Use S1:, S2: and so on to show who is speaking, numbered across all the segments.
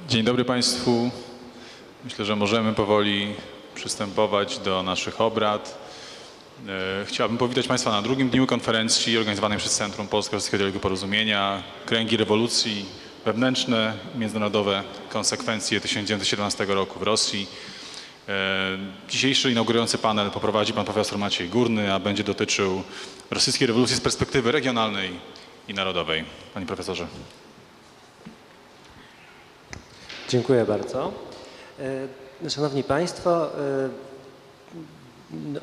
S1: Dzień dobry Państwu. Myślę, że możemy powoli przystępować do naszych obrad. Chciałbym powitać Państwa na drugim dniu konferencji organizowanej przez Centrum Polsko-Rosyjskiego Porozumienia Kręgi Rewolucji Wewnętrzne i Międzynarodowe Konsekwencje 1917 roku w Rosji. Dzisiejszy inaugurujący panel poprowadzi pan profesor Maciej Górny, a będzie dotyczył rosyjskiej rewolucji z perspektywy regionalnej i narodowej. Panie profesorze.
S2: Dziękuję bardzo. Szanowni Państwo,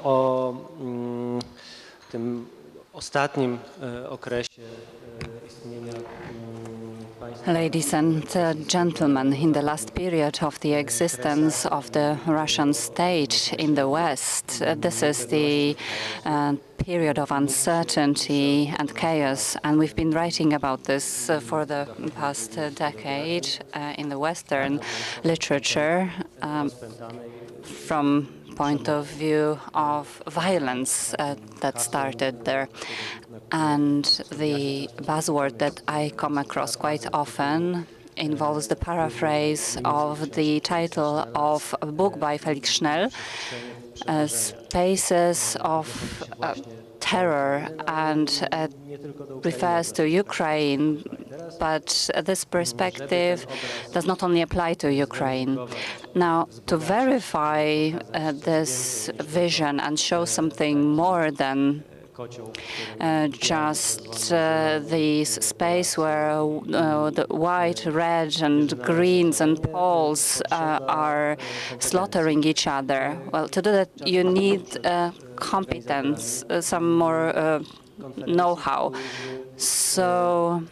S2: o tym ostatnim okresie istnienia państwa.
S3: Ladies and gentlemen, in the last period of the existence of the Russian state in the West, this is the period of uncertainty and chaos, and we've been writing about this for the past decade in the Western literature from point of view of violence that started there. And the buzzword that I come across quite often involves the paraphrase of the title of a book by Felix Schnell, Spaces of Terror, and refers to Ukraine, but this perspective does not only apply to Ukraine. Now, to verify this vision and show something more than just this space where the white, red, and greens and poles are slaughtering each other. Well, to do that, you need competence, some more know-how. So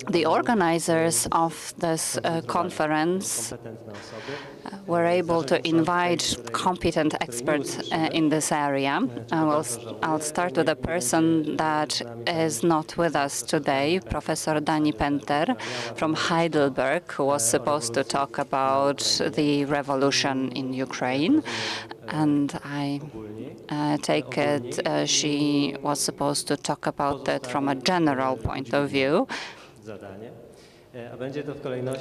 S3: the organizers of this conference were able to invite competent experts in this area. I'll start with a person that is not with us today, Professor Dani Penter from Heidelberg, who was supposed to talk about the revolution in Ukraine. And I take it she was supposed to talk about that from a general point of view.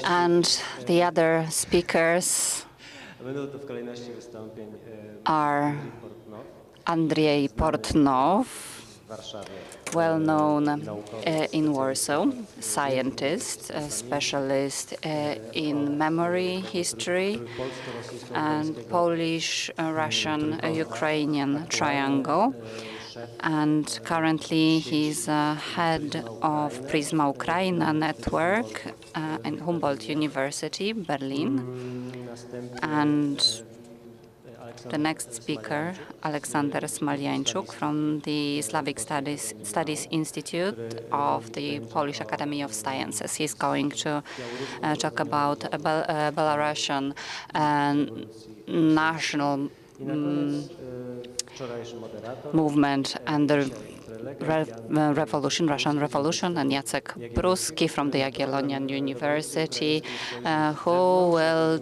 S3: And the other speakers are Andriy Portnov, well known in Warsaw, scientist, a specialist in memory history, and Polish-Russian-Ukrainian triangle. And currently he's head of Prisma Ukraina network in Humboldt University, Berlin. And the next speaker, Aliaksandr Smalianchuk from the Slavic Studies Institute of the Polish Academy of Sciences. He's going to talk about Belarusian national movement and the Russian Revolution, and Jacek Bruski from the Jagiellonian University, who will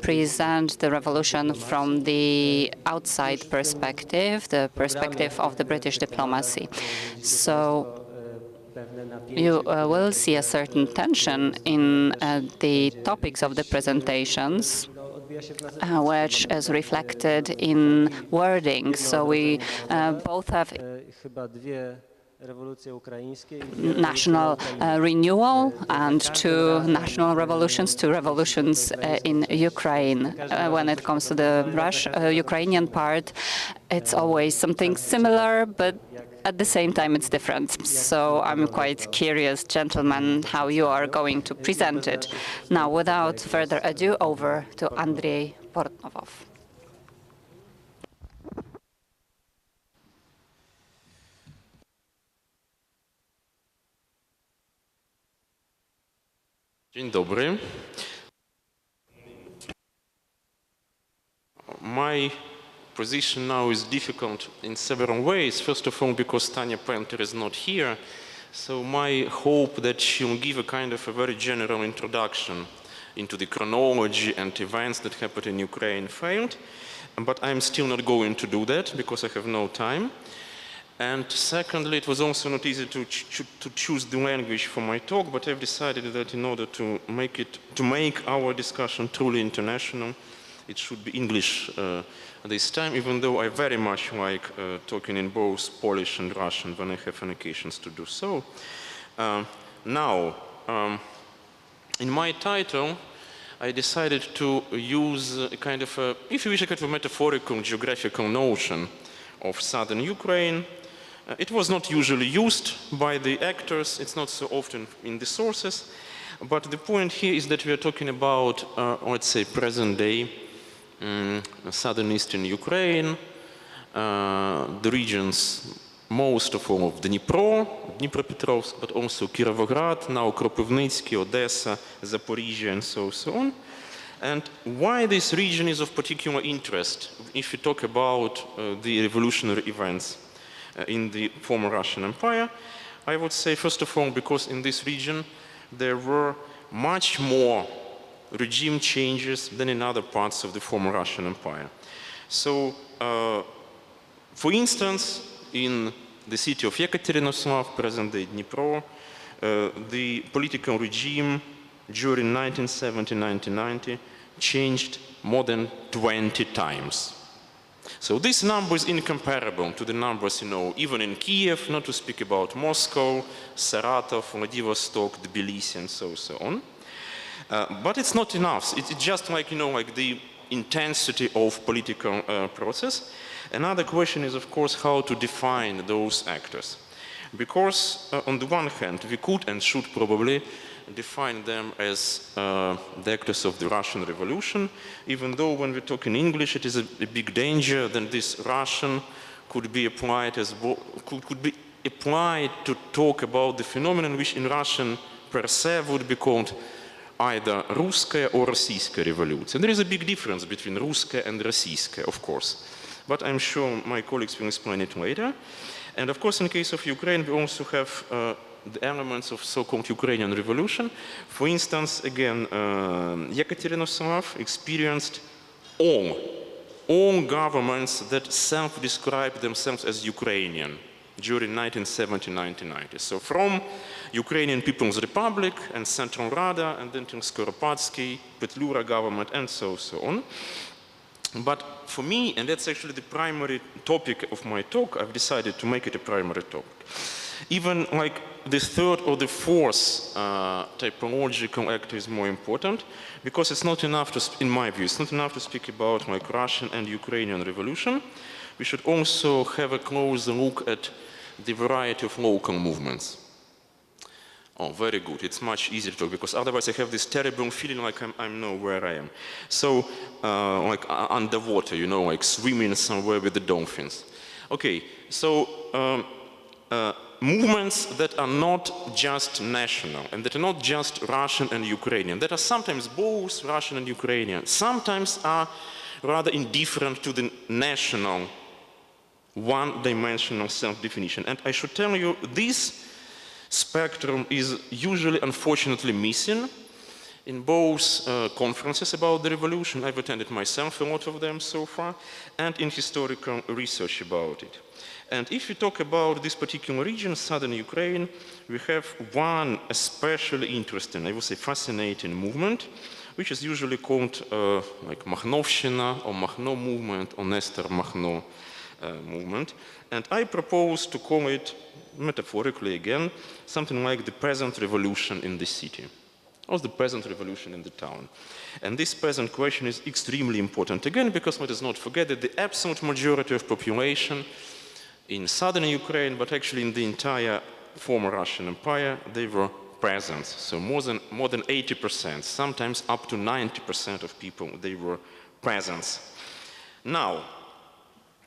S3: present the revolution from the outside perspective, the perspective of the British diplomacy. So you will see a certain tension in the topics of the presentations, which is reflected in wording. So we both have national renewal and two national revolutions, two revolutions in Ukraine. When it comes to the Ukrainian part, it's always something similar, but at the same time it's different. So I'm quite curious, gentlemen, how you are going to present it. Now, without further ado, over to Andriy Portnov.
S4: Dzień dobry. My position now is difficult in several ways. First of all, because Tanya Penter is not here, so my hope that she'll give a kind of a very general introduction into the chronology and events that happened in Ukraine failed, but I'm still not going to do that because I have no time. And secondly, it was also not easy to choose the language for my talk, but I've decided that in order to make our discussion truly international, it should be English this time, even though I very much like talking in both Polish and Russian when I have any occasions to do so. Now, in my title, I decided to use a kind of a, if you wish, a kind of a metaphorical geographical notion of southern Ukraine. It was not usually used by the actors, it's not so often in the sources, but the point here is that we are talking about, let's say, present day southern eastern Ukraine, the regions, most of all of Dnipropetrovsk, but also Kirovograd, now Kropivnitsky, Odessa, Zaporizhia, and so on. And why this region is of particular interest if you talk about the revolutionary events in the former Russian Empire, I would say, first of all, because in this region there were much more regime changes than in other parts of the former Russian Empire. So, for instance, in the city of Yekaterinoslav, present-day Dnipro, the political regime during 1970-1990 changed more than 20 times. So this number is incomparable to the numbers, you know, even in Kiev, not to speak about Moscow, Saratov, Vladivostok, Tbilisi, and so on. But it's not enough. It's just like, you know, like the intensity of political process. Another question is, of course, how to define those actors. Because on the one hand, we could and should probably define them as the actors of the Russian Revolution, even though when we talk in English it is a big danger, then this Russian could be applied as could be applied to talk about the phenomenon which in Russian per se would be called either Русская or Российская Revolution. And there is a big difference between Русская and Российская, of course. But I'm sure my colleagues will explain it later. And of course, in case of Ukraine, we also have the elements of so-called Ukrainian Revolution. For instance, again, Yekaterinoslav experienced all governments that self-described themselves as Ukrainian during 1970-1990. So from Ukrainian People's Republic and Central Rada, and then to Skoropadsky, Petlura government, and so on. But for me, and that's actually the primary topic of my talk, I've decided to make it a primary topic. Even like the third or the fourth typological actor is more important, because it's not enough to, in my view, it's not enough to speak about like Russian and Ukrainian Revolution. We should also have a closer look at the variety of local movements. Oh, very good. It's much easier to talk, because otherwise I have this terrible feeling like I know where I am. So, like underwater, you know, like swimming somewhere with the dolphins. Okay, so movements that are not just national and that are not just Russian and Ukrainian, that are sometimes both Russian and Ukrainian, sometimes are rather indifferent to the national, one-dimensional self-definition. And I should tell you, this spectrum is usually, unfortunately, missing in both conferences about the revolution. I've attended myself a lot of them so far, and in historical research about it. And if we talk about this particular region, southern Ukraine, we have one especially interesting, I would say fascinating movement, which is usually called like Makhnovshchina or Makhno movement or Nestor Makhno movement. And I propose to call it, metaphorically again, something like the peasant revolution in the city, or the peasant revolution in the town. And this peasant question is extremely important, again, because let us not forget that the absolute majority of population in southern Ukraine, but actually in the entire former Russian Empire, they were peasants. So more than 80%, sometimes up to 90% of people, they were peasants. Now,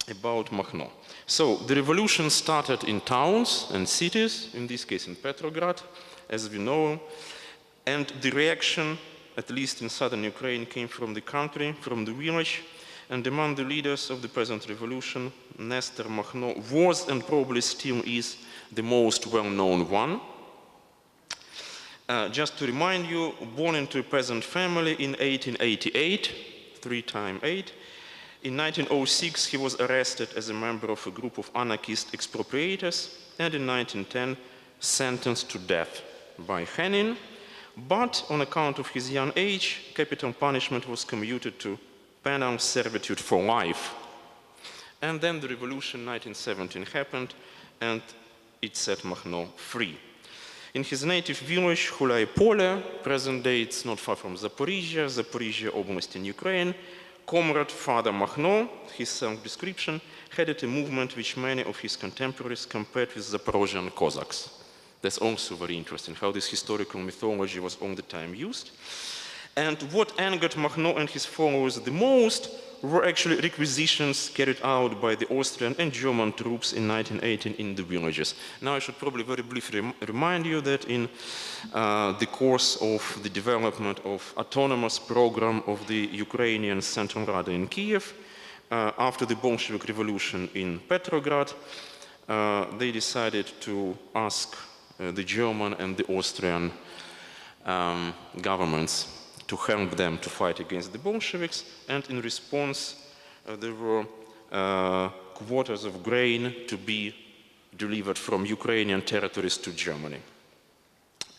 S4: about Makhno. So the revolution started in towns and cities, in this case in Petrograd, as we know, and the reaction, at least in southern Ukraine, came from the country, from the village, and among the leaders of the peasant revolution, Nestor Makhno was and probably still is the most well-known one. Just to remind you, born into a peasant family in 1888, 3 times 8, In 1906, he was arrested as a member of a group of anarchist expropriators, and in 1910, sentenced to death by hanging. But on account of his young age, capital punishment was commuted to penal servitude for life. And then the revolution 1917 happened, and it set Makhno free. In his native village, Hulai Pole, present day it's not far from Zaporizhia, Zaporizhia Oblast in Ukraine, comrade Father Makhno, his self-description, headed a movement which many of his contemporaries compared with Zaporozhian Cossacks. That's also very interesting, how this historical mythology was all the time used. And what angered Makhno and his followers the most were actually requisitions carried out by the Austrian and German troops in 1918 in the villages. Now I should probably very briefly remind you that in the course of the development of autonomous program of the Ukrainian Central Rada in Kiev, after the Bolshevik Revolution in Petrograd, they decided to ask the German and the Austrian governments to help them to fight against the Bolsheviks, and in response there were quotas of grain to be delivered from Ukrainian territories to Germany.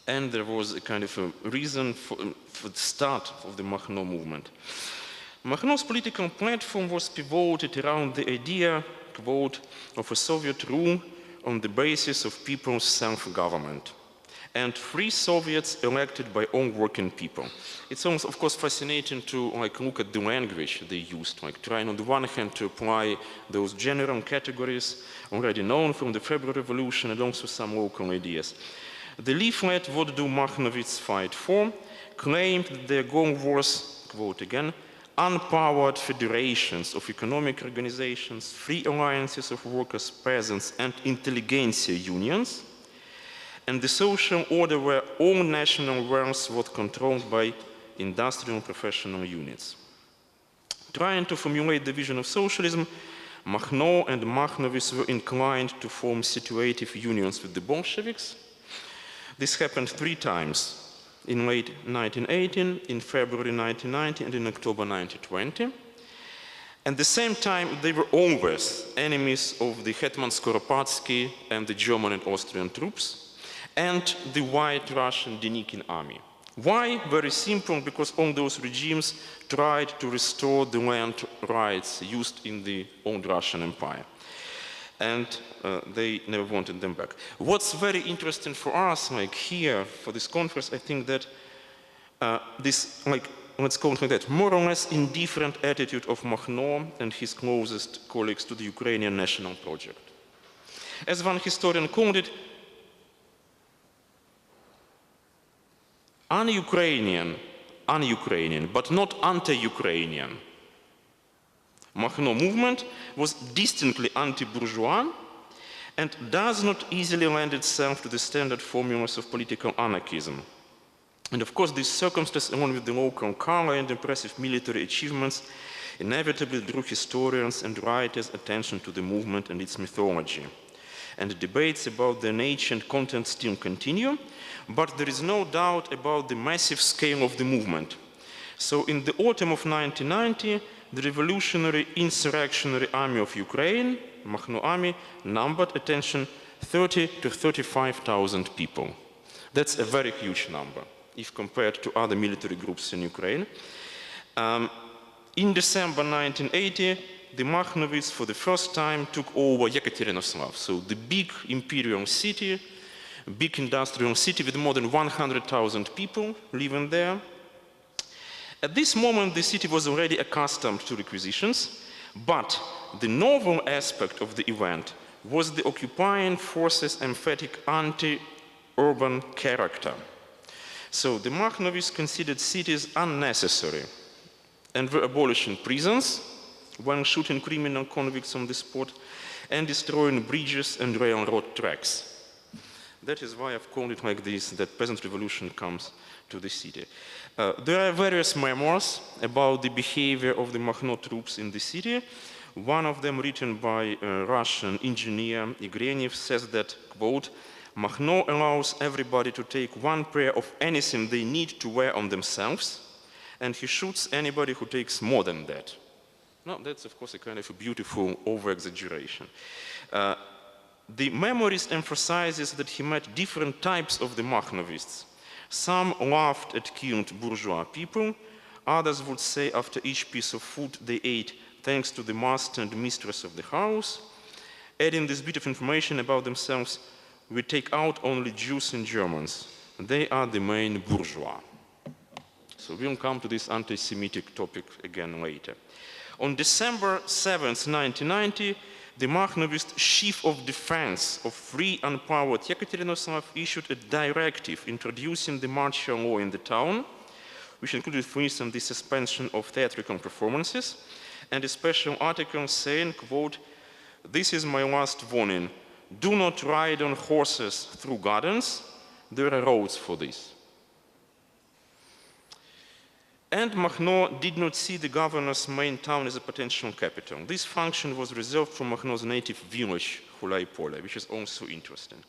S4: And there was a kind of a reason for the start of the Makhno movement. Makhno's political platform was pivoted around the idea, quote, of a Soviet rule on the basis of people's self-government, and free Soviets elected by all working people. It's almost, of course, fascinating to look at the language they used, trying on the one hand to apply those general categories already known from the February Revolution and also some local ideas. The leaflet, What Do Makhnovites Fight For?, claimed that their goal was, quote again, unpowered federations of economic organizations, free alliances of workers, peasants, and intelligentsia unions, and the social order where all national wealth was controlled by industrial professional units. Trying to formulate the vision of socialism, Makhno and Makhnovists were inclined to form situative unions with the Bolsheviks. This happened 3 times, in late 1918, in February 1919, and in October 1920. At the same time, they were always enemies of the Hetman Skoropadsky and the German and Austrian troops, and the White Russian Denikin army. Why? Very simple, because all those regimes tried to restore the land rights used in the old Russian Empire. And they never wanted them back. What's very interesting for us, here, for this conference, I think that this, let's call it like that, more or less indifferent attitude of Makhno and his closest colleagues to the Ukrainian national project. As one historian called it, un-Ukrainian, but not anti-Ukrainian. Makhno movement was distinctly anti-bourgeois and does not easily lend itself to the standard formulas of political anarchism. And of course, this circumstance, along with the local color and impressive military achievements, inevitably drew historians and writers' attention to the movement and its mythology. And debates about their nature and content still continue, but there is no doubt about the massive scale of the movement. So in the autumn of 1990, the Revolutionary Insurrectionary Army of Ukraine, Makhno Army, numbered, attention, 30 to 35,000 people. That's a very huge number if compared to other military groups in Ukraine. In December 1980, the Makhnovites for the first time took over Yekaterinoslav, so the big imperial city, big industrial city with more than 100,000 people living there. At this moment, the city was already accustomed to requisitions, but the novel aspect of the event was the occupying forces' emphatic anti-urban character. So the Makhnovites considered cities unnecessary and were abolishing prisons when shooting criminal convicts on the spot and destroying bridges and railroad tracks. That is why I've called it like this, that peasant revolution comes to the city. There are various memoirs about the behavior of the Makhno troops in the city. One of them, written by a Russian engineer, Igrenev, says that, quote, Makhno allows everybody to take one pair of anything they need to wear on themselves, and he shoots anybody who takes more than that. No, that's of course a kind of a beautiful over-exaggeration. The memoirist emphasizes that he met different types of the Makhnovists. Some laughed at killed bourgeois people, others would say after each piece of food they ate thanks to the master and mistress of the house. Adding this bit of information about themselves, we take out only Jews and Germans. They are the main bourgeois. So we'll come to this anti-Semitic topic again later. On December 7th, 1990, the Makhnovist Chief of Defense of Free and Empowered Yekaterinoslav issued a directive introducing the martial law in the town, which included, for instance, the suspension of theatrical performances, and a special article saying, quote, "This is my last warning. Do not ride on horses through gardens. There are roads for this." And Makhno did not see the governor's main town as a potential capital. This function was reserved for Makhno's native village, Hulai Pole, which is also interesting.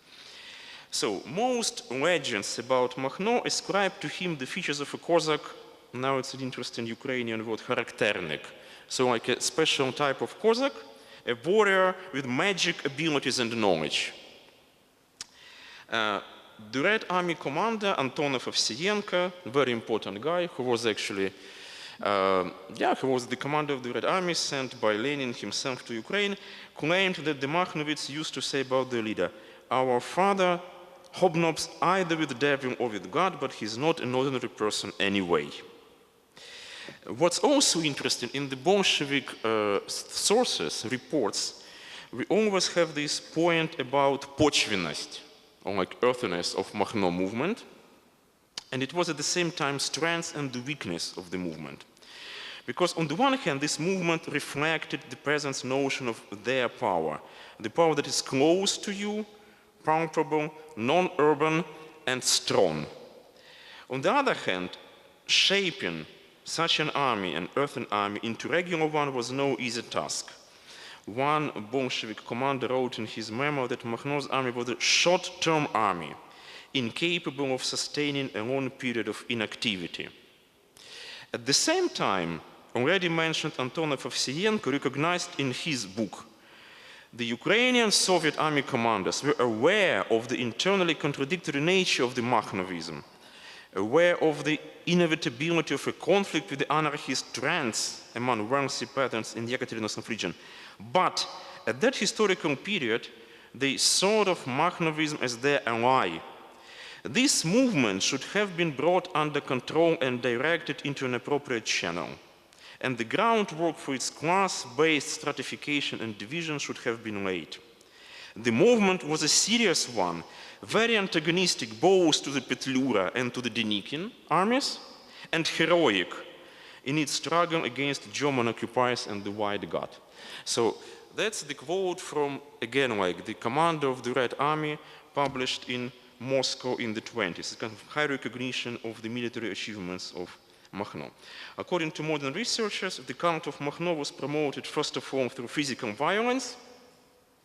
S4: So most legends about Makhno ascribe to him the features of a Cossack. Now it's an interesting Ukrainian word, charakternik. So like a special type of Cossack, a warrior with magic abilities and knowledge. The Red Army commander, Antonov Ovsienko, very important guy, who was actually, who was the commander of the Red Army sent by Lenin himself to Ukraine, claimed that the Makhnovits used to say about their leader, "Our father hobnobs either with the devil or with God, but he's not an ordinary person anyway." What's also interesting in the Bolshevik sources, reports, we always have this point about почвенность, or like earthiness of Makhno movement, and it was at the same time strength and the weakness of the movement. Because on the one hand, this movement reflected the peasants' notion of their power, the power that is close to you, palpable, non-urban, and strong. On the other hand, shaping such an army, an earthen army, into regular one was no easy task. One Bolshevik commander wrote in his memo that Makhno's army was a short-term army, incapable of sustaining a long period of inactivity. At the same time, already mentioned Antonov Ovsienko recognized in his book, the Ukrainian Soviet army commanders were aware of the internally contradictory nature of the Makhnovism, aware of the inevitability of a conflict with the anarchist trends among wealthy peasants in the Yekaterinoslav region. But at that historical period, they thought of Makhnovism as their ally. This movement should have been brought under control and directed into an appropriate channel. And the groundwork for its class-based stratification and division should have been laid. The movement was a serious one, very antagonistic both to the Petlura and to the Denikin armies, and heroic in its struggle against German occupiers and the White God. So that's the quote from, again, like the commander of the Red Army, published in Moscow in the 20s. It's kind of high recognition of the military achievements of Makhno. According to modern researchers, the cult of Makhno was promoted first of all through physical violence,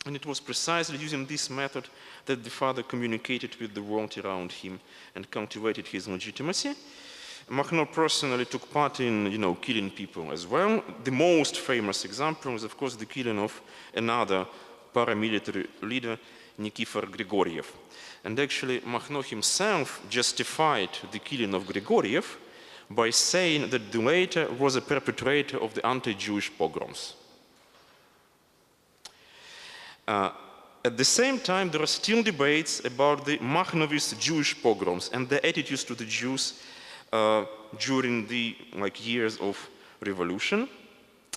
S4: and it was precisely using this method that the father communicated with the world around him and cultivated his legitimacy. Makhno personally took part in, killing people as well. The most famous example is, of course, the killing of another paramilitary leader, Nikifor Grigoriev. And actually, Makhno himself justified the killing of Grigoriev by saying that the latter was a perpetrator of the anti-Jewish pogroms. At the same time, there are still debates about the Makhnovist Jewish pogroms and their attitudes to the Jews during the years of revolution.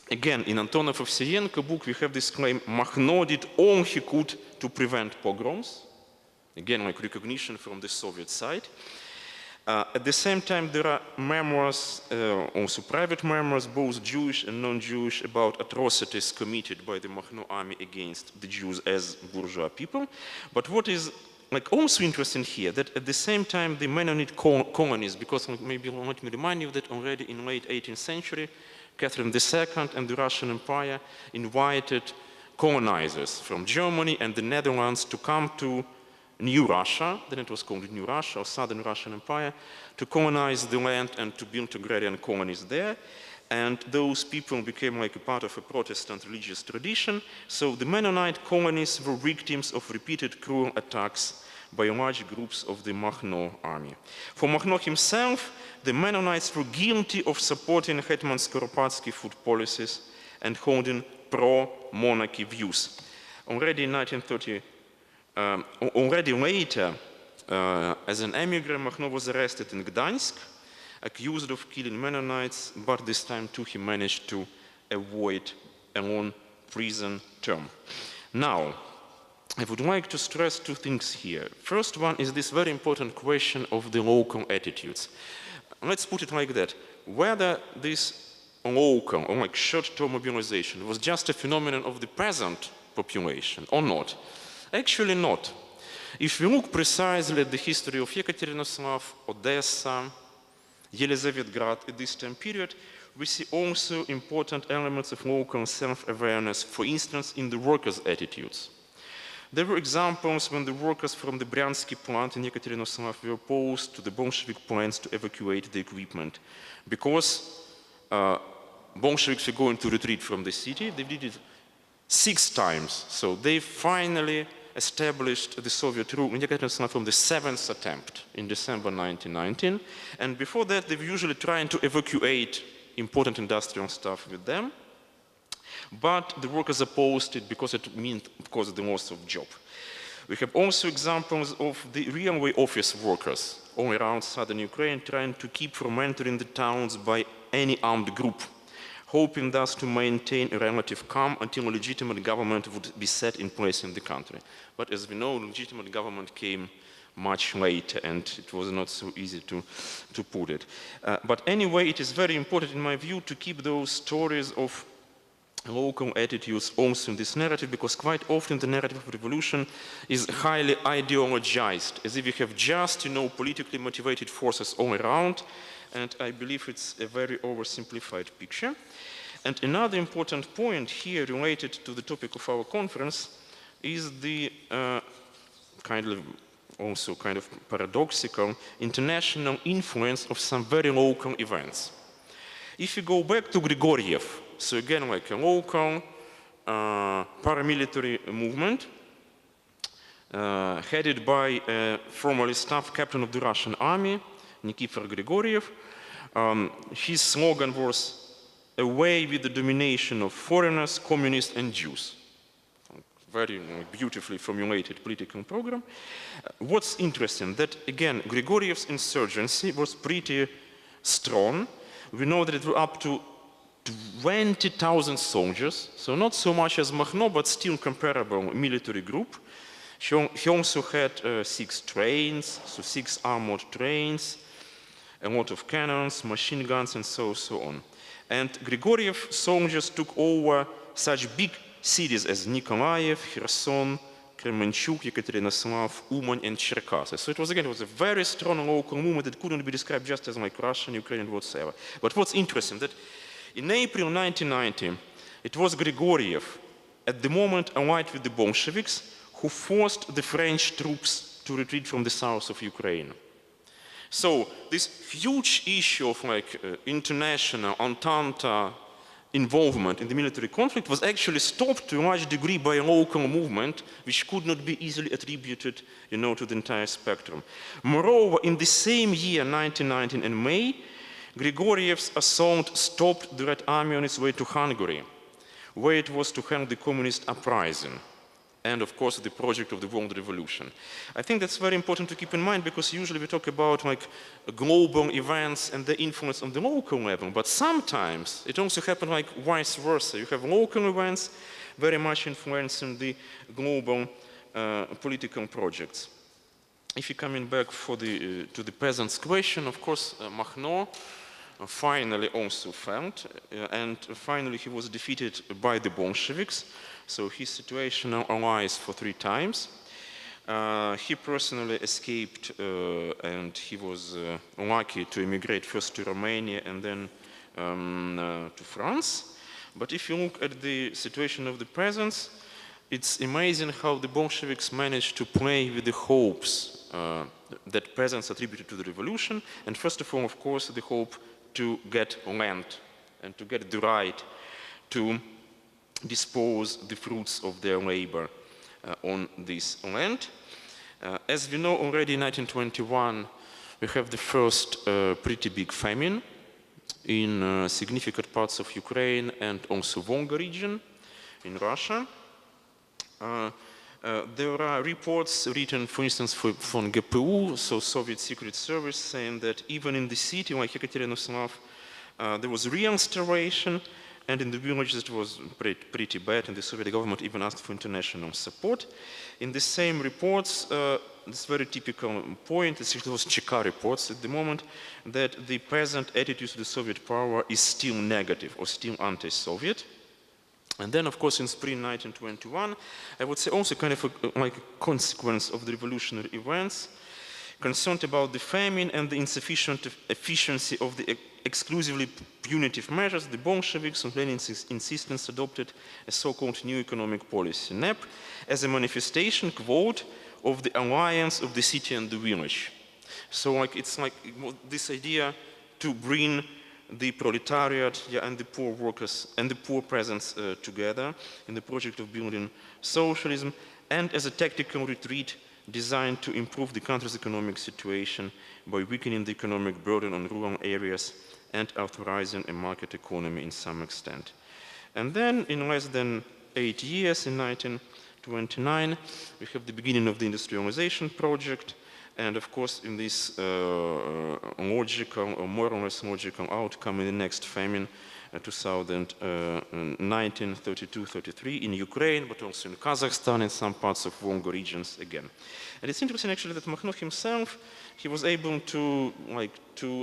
S4: Again, in Antonov Ovsienko book, we have this claim, Makhno did all he could to prevent pogroms. Again, recognition from the Soviet side. At the same time, there are memoirs, also private memoirs, both Jewish and non-Jewish, about atrocities committed by the Makhno army against the Jews as bourgeois people. But what is also interesting here, that at the same time the Mennonite colonies, because maybe let me remind you that already in late 18th century, Catherine II and the Russian Empire invited colonizers from Germany and the Netherlands to come to New Russia, then it was called New Russia or Southern Russian Empire, to colonize the land and to build agrarian colonies there. and those people became like a part of a Protestant religious tradition. So the Mennonite colonies were victims of repeated cruel attacks by large groups of the Makhno army. For Makhno himself, the Mennonites were guilty of supporting Hetman Skoropadsky food policies and holding pro-monarchy views. Already in 1930, already later, as an emigre, Makhno was arrested in Gdansk, accused of killing Mennonites, but this time too he managed to avoid a long prison term. Now, I would like to stress two things here. First one is this very important question of the local attitudes. Let's put it like that. Whether this local or like short-term mobilization was just a phenomenon of the peasant population or not. Actually not. If we look precisely at the history of Yekaterinoslav, Odessa, Yelizavetgrad at this time period, we see also important elements of local self-awareness, for instance, in the workers' attitudes. There were examples when the workers from the Bryansky plant in Yekaterinoslav were opposed to the Bolshevik plans to evacuate the equipment. Because Bolsheviks were going to retreat from the city, they did it 6 times. So they finally established the Soviet rule in Yekaterinoslav from the 7th attempt in December 1919. And before that, they were usually trying to evacuate important industrial stuff with them. But the workers opposed it because it meant, of course, the loss of job. We have also examples of the railway office workers all around southern Ukraine trying to keep from entering the towns by any armed group, hoping thus to maintain a relative calm until a legitimate government would be set in place in the country. But as we know, legitimate government came much later, and it was not so easy to put it. But anyway, it is very important, in my view, to keep those stories of local attitudes also in this narrative, because quite often the narrative of revolution is highly ideologized, as if you have just, politically motivated forces all around, and I believe it's a very oversimplified picture. And another important point here related to the topic of our conference is the kind of paradoxical international influence of some very local events. If you go back to Grigoriev, so again, like a local paramilitary movement headed by a formerly staff captain of the Russian army, Nikifor Grigoriev. His slogan was, "Away with the domination of foreigners, communists and Jews." Very beautifully formulated political program. What's interesting, that again, Grigoriev's insurgency was pretty strong. We know that it was up to 20,000 soldiers, so not so much as Makhno, but still comparable military group. He also had 6 trains, so 6 armored trains, a lot of cannons, machine guns, and so on. And Grigoriev soldiers took over such big cities as Nikolaev, Kherson, Kremenchuk, Yekaterinoslav, Uman, and Cherkasy. So it was a very strong local movement that couldn't be described just as like Russian, Ukrainian, whatsoever. But what's interesting, that in April 1990, it was Grigoriev, at the moment allied with the Bolsheviks, who forced the French troops to retreat from the south of Ukraine. So this huge issue of international Entente involvement in the military conflict was actually stopped to a large degree by a local movement, which could not be easily attributed, to the entire spectrum. Moreover, in the same year, 1919, in May, Grigoriev's assault stopped the Red Army on its way to Hungary, where it was to handle the communist uprising, and of course the project of the World Revolution. I think that's very important to keep in mind, because usually we talk about global events and the influence on the local level, but sometimes it also happens vice versa. You have local events very much influencing the global political projects. If you're coming back to the peasants' question, of course, Makhno finally also failed, and finally he was defeated by the Bolsheviks. So his situational allies for 3 times. He personally escaped, and he was lucky to emigrate first to Romania and then to France. But if you look at the situation of the peasants, it's amazing how the Bolsheviks managed to play with the hopes that peasants attributed to the revolution, and first of all, of course, the hope to get land and to get the right to dispose the fruits of their labor on this land. As we know already in 1921, we have the first pretty big famine in significant parts of Ukraine and also Volga region in Russia. There are reports written, for instance, from GPU, so Soviet Secret Service, saying that even in the city like Yekaterinoslav, there was real starvation, and in the villages it was pretty bad, and the Soviet government even asked for international support. In the same reports, this very typical point, it was Cheka reports at the moment, that the present attitude to the Soviet power is still negative or still anti-Soviet. And then, of course, in spring 1921, I would say also kind of like a consequence of the revolutionary events, concerned about the famine and the insufficient efficiency of the exclusively punitive measures, the Bolsheviks on Lenin's insistence adopted a so-called new economic policy, NEP, as a manifestation, quote, of the alliance of the city and the village. So like it's like this idea to bring the proletariat and the poor workers and the poor peasants together in the project of building socialism, and as a tactical retreat designed to improve the country's economic situation by weakening the economic burden on rural areas and authorizing a market economy in some extent. And then in less than 8 years, in 1929, we have the beginning of the industrialization project. And of course, in this logical, or more or less logical outcome in the next famine, 1932-33 in Ukraine, but also in Kazakhstan and some parts of Volga regions again. And it's interesting actually that Makhnov himself, he was able to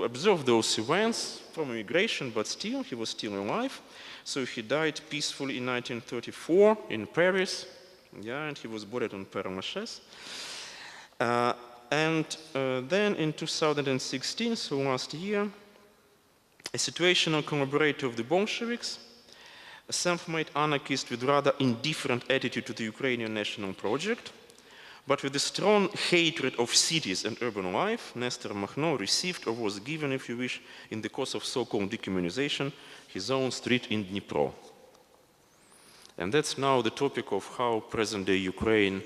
S4: observe those events from immigration, but still, he was still alive. So he died peacefully in 1934 in Paris, yeah, and he was buried on Père Lachaise. And then in 2016, so last year, a situational collaborator of the Bolsheviks, a self-made anarchist with rather indifferent attitude to the Ukrainian national project, but with a strong hatred of cities and urban life, Nestor Makhno received, or was given, if you wish, in the course of so-called decommunization, his own street in Dnipro. And that's now the topic of how present-day Ukraine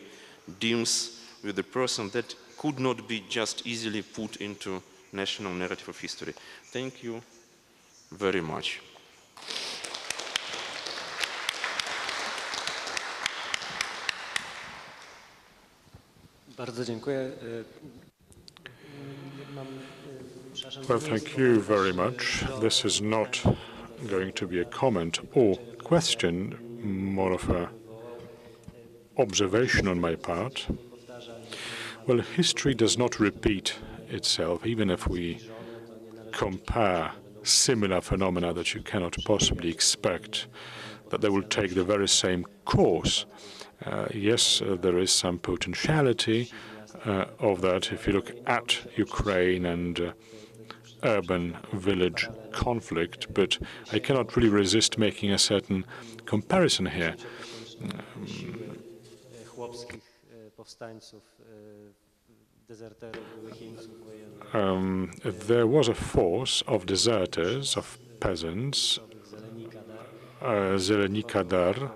S4: deals with the person that could not be just easily put into national narrative of history. Thank you very much.
S2: Bardzo dziękuję.
S5: Well, thank you very much. This is not going to be a comment or question, more of an observation on my part. Well, history does not repeat itself, even if we compare similar phenomena that you cannot possibly expect that they will take the very same course. Yes, there is some potentiality of that if you look at Ukraine and urban village conflict, but I cannot really resist making a certain comparison here. There was a force of deserters, of peasants, Zeleni Kadar,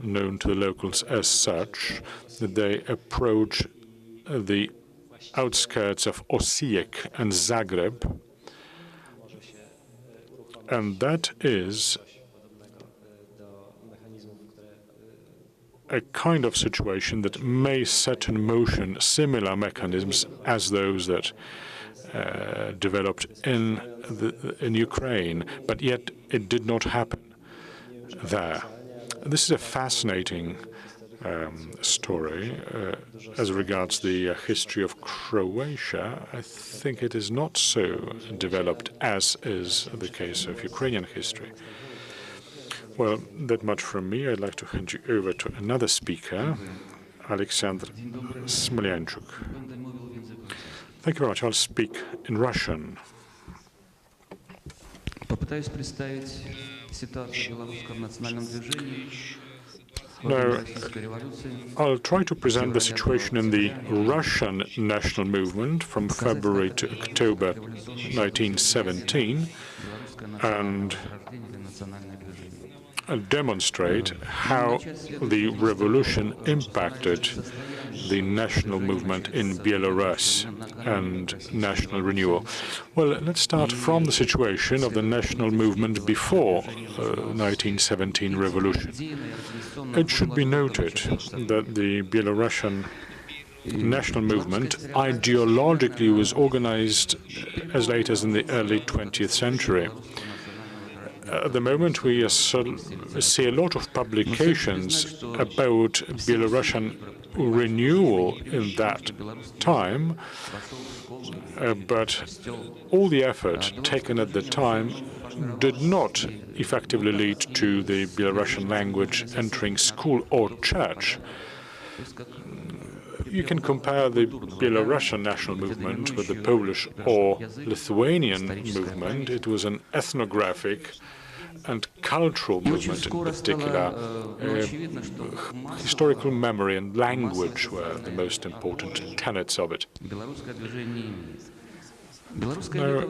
S5: known to the locals as such, that they approached the outskirts of Osijek and Zagreb, and that is a kind of situation that may set in motion similar mechanisms as those that developed in Ukraine, but yet it did not happen there. This is a fascinating story as regards the history of Croatia. I think it is not so developed as is the case of Ukrainian history. Well, that much from me. I'd like to hand you over to another speaker, Aliaksandr Smalianchuk. Thank you very much. I'll speak in Russian. Now, I'll try to present the situation in the Russian national movement from February to October 1917 and demonstrate how the revolution impacted the national movement in Belarus and national renewal. Well, let's start from the situation of the national movement before 1917 revolution. It should be noted that the Belarusian national movement ideologically was organized as late as in the early 20th century. At the moment, we see a lot of publications about Belarusian renewal in that time, but all the effort taken at the time did not effectively lead to the Belarusian language entering school or church. You can compare the Belarusian national movement with the Polish or Lithuanian movement. It was an ethnographic and cultural movement in particular. Historical memory and language were the most important tenets of it. Now,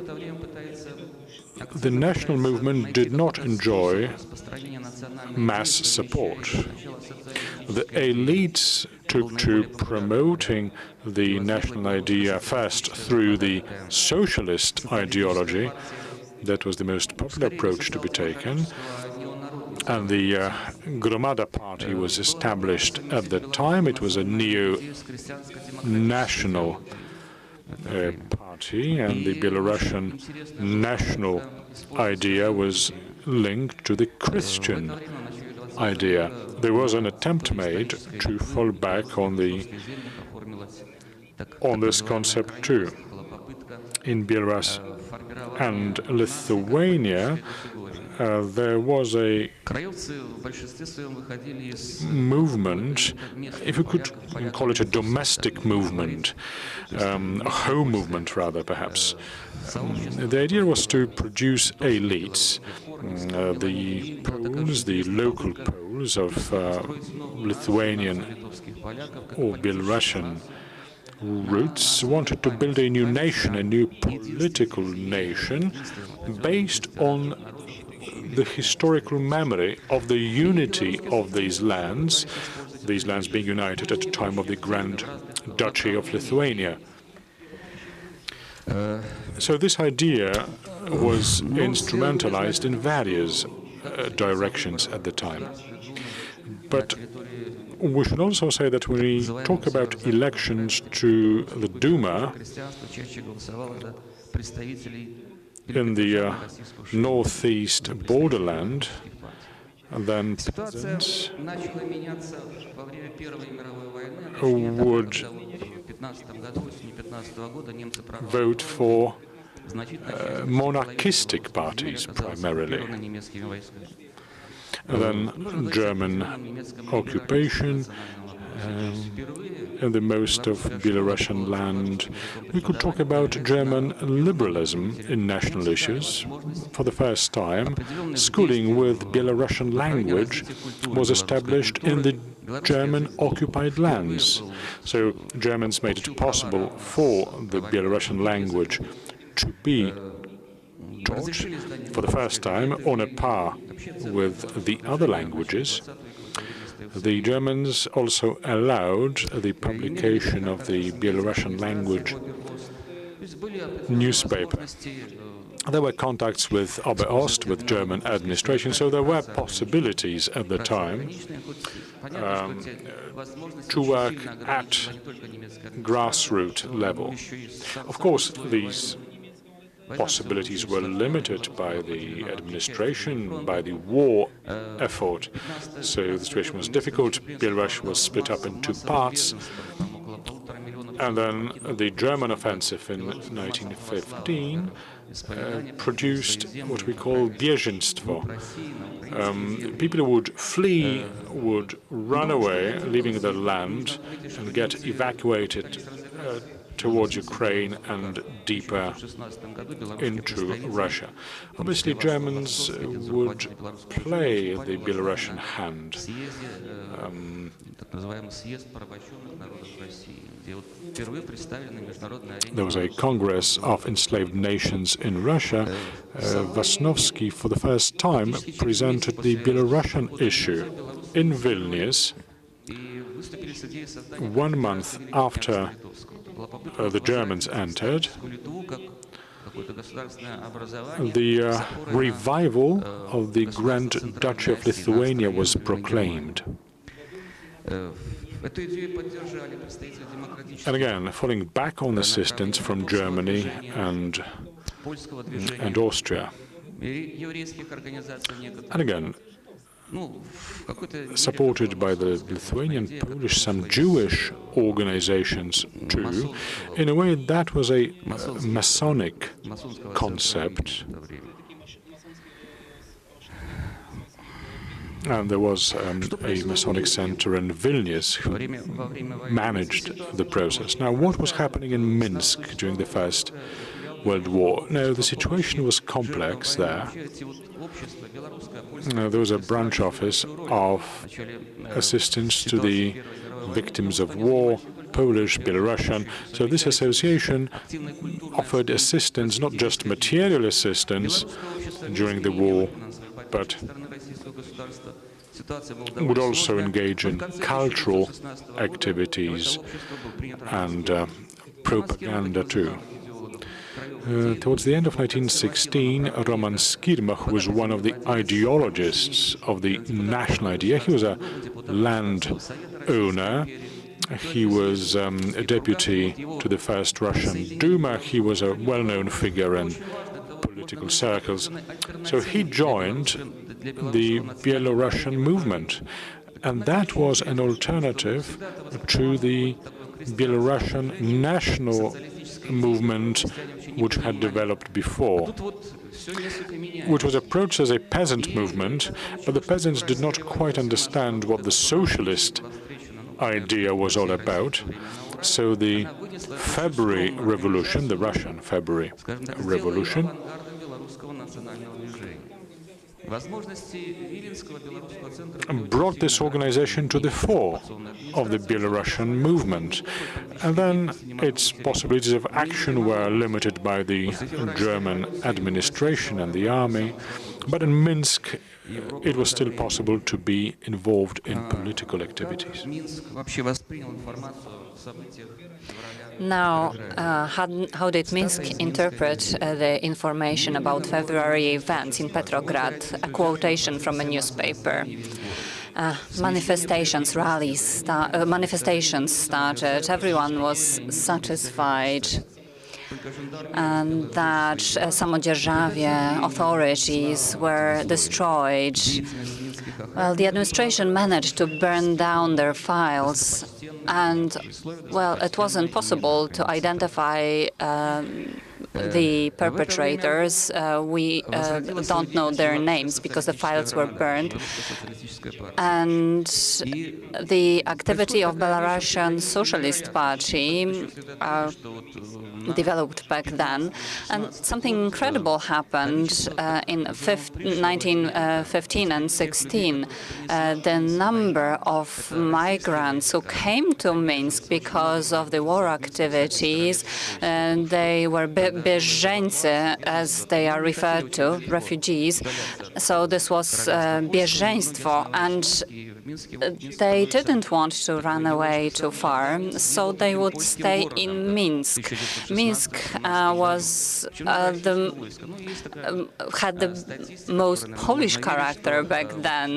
S5: the national movement did not enjoy mass support. The elites took to promoting the national idea first through the socialist ideology. That was the most popular approach to be taken. And the Gromada party was established at the time. It was a neo-national party, and the Belarusian national idea was linked to the Christian idea. There was an attempt made to fall back on this concept too. In Belarus and Lithuania, there was a movement, if you could call it a domestic movement, a home movement rather, perhaps. The idea was to produce elites, the Poles, the local Poles of Lithuanian or Belarusian roots, wanted to build a new nation, a new political nation, based on the historical memory of the unity of these lands being united at the time of the Grand Duchy of Lithuania. So this idea was instrumentalized in various directions at the time. But we should also say that when we talk about elections to the Duma in the northeast borderland, then peasants would vote for monarchistic parties primarily. And then German occupation in the most of Belarusian land. We could talk about German liberalism in national issues. For the first time, schooling with Belarusian language was established in the German-occupied lands. So Germans made it possible for the Belarusian language to be taught for the first time on a par with the other languages. The Germans also allowed the publication of the Belarusian language newspaper. There were contacts with Oberost, with German administration, so there were possibilities at the time to work at grassroots level. Of course, these possibilities were limited by the administration, by the war effort. So the situation was difficult. Belarus was split up in two parts. And then the German offensive in 1915 produced what we call bieżeństwo. People who would flee, would run away, leaving their land, and get evacuated towards Ukraine and deeper into Russia. Obviously, Germans would play the Belarusian hand. There was a Congress of Enslaved Nations in Russia. Vasnovsky, for the first time, presented the Belarusian issue in Vilnius 1 month after the Germans entered. The revival of the Grand Duchy of Lithuania was proclaimed. And again, falling back on assistance from Germany and Austria. And again, supported by the Lithuanian, Polish, some Jewish organizations too. In a way, that was a Masonic concept. And there was a Masonic center in Vilnius who managed the process. Now, what was happening in Minsk during the First World War? No, the situation was complex there. There was a branch office of assistance to the victims of war, Polish, Belarusian. So this association offered assistance, not just material assistance during the war, but would also engage in cultural activities and propaganda too. Towards the end of 1916, Roman Skirma, who was one of the ideologists of the national idea, he was a landowner. He was a deputy to the First Russian Duma. He was a well-known figure in political circles. So he joined the Belarusian movement, and that was an alternative to the Belarusian national movement which had developed before, which was approached as a peasant movement, but the peasants did not quite understand what the socialist idea was all about. So the February Revolution, the Russian February Revolution, brought this organization to the fore of the Belarusian movement. And then its possibilities of action were limited by the German administration and the army. But in Minsk, it was still possible to be involved in political activities.
S3: Now, how did Minsk interpret the information about February events in Petrograd? A quotation from a newspaper. Manifestations, rallies, manifestations started. Everyone was satisfied, and that Samodzierżawie authorities were destroyed. Well, the administration managed to burn down their files, and, well, it wasn't possible to identify the perpetrators. We don't know their names because the files were burned. And the activity of Belarusian Socialist Party developed back then. And something incredible happened in 1915 and 16. The number of migrants who came to Minsk because of the war activities, they were bieżeńcy, as they are referred to, refugees. So this was bieżeństwo, and they didn't want to run away too far, so they would stay in Minsk. Minsk had the most Polish character back then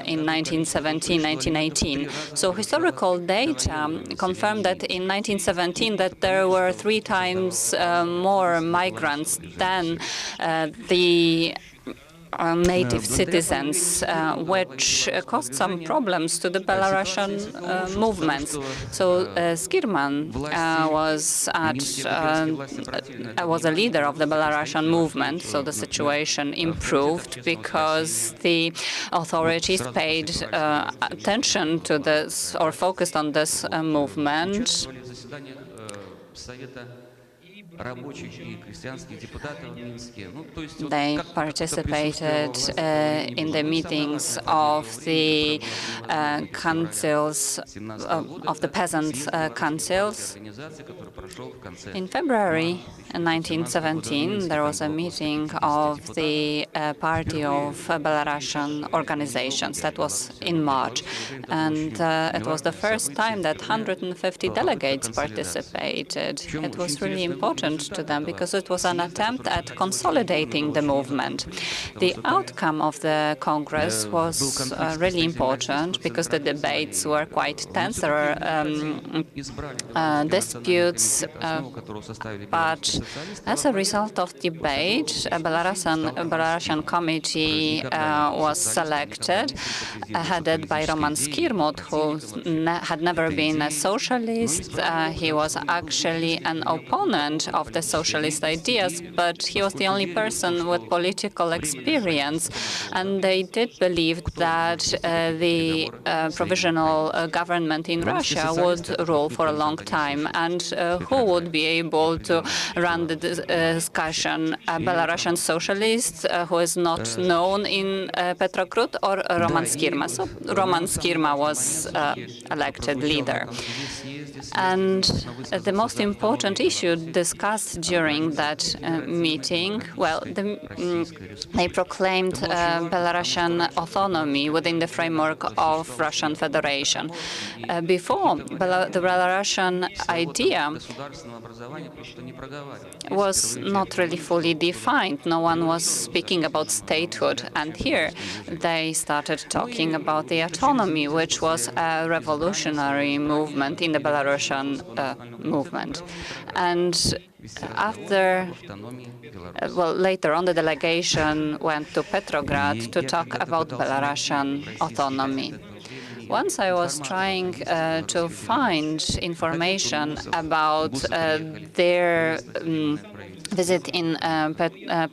S3: in 1917, 1918. So historical data confirmed that in 1917 that there were 3 times more migrants than the native citizens, which caused some problems to the Belarusian movements. So Skirman was a leader of the Belarusian movement, so the situation improved because the authorities paid attention to this or focused on this movement. They participated in the meetings of the councils, of the peasant councils. In February 1917, there was a meeting of the Party of Belarusian Organizations. That was in March. And it was the first time that 150 delegates participated. It was really important to them because it was an attempt at consolidating the movement. The outcome of the Congress was really important because the debates were quite tense. There were disputes, but as a result of debate, a Belarusian committee was selected, headed by Roman Skirmut, who had never been a socialist. He was actually an opponent of the socialist ideas, but he was the only person with political experience. And they did believe that the provisional government in Russia would rule for a long time. And who would be able to run the discussion? A Belarusian socialist who is not known in Petrograd, or Roman Skirma? So Roman Skirma was elected leader. And the most important issue discussed during that meeting, well, they proclaimed Belarusian autonomy within the framework of Russian Federation. Before, the Belarusian idea was not really fully defined. No one was speaking about statehood. And here they started talking about the autonomy, which was a revolutionary movement in the Belarusian movement. And after, well, later on, the delegation went to Petrograd to talk about Belarusian autonomy. Once I was trying to find information about their visit in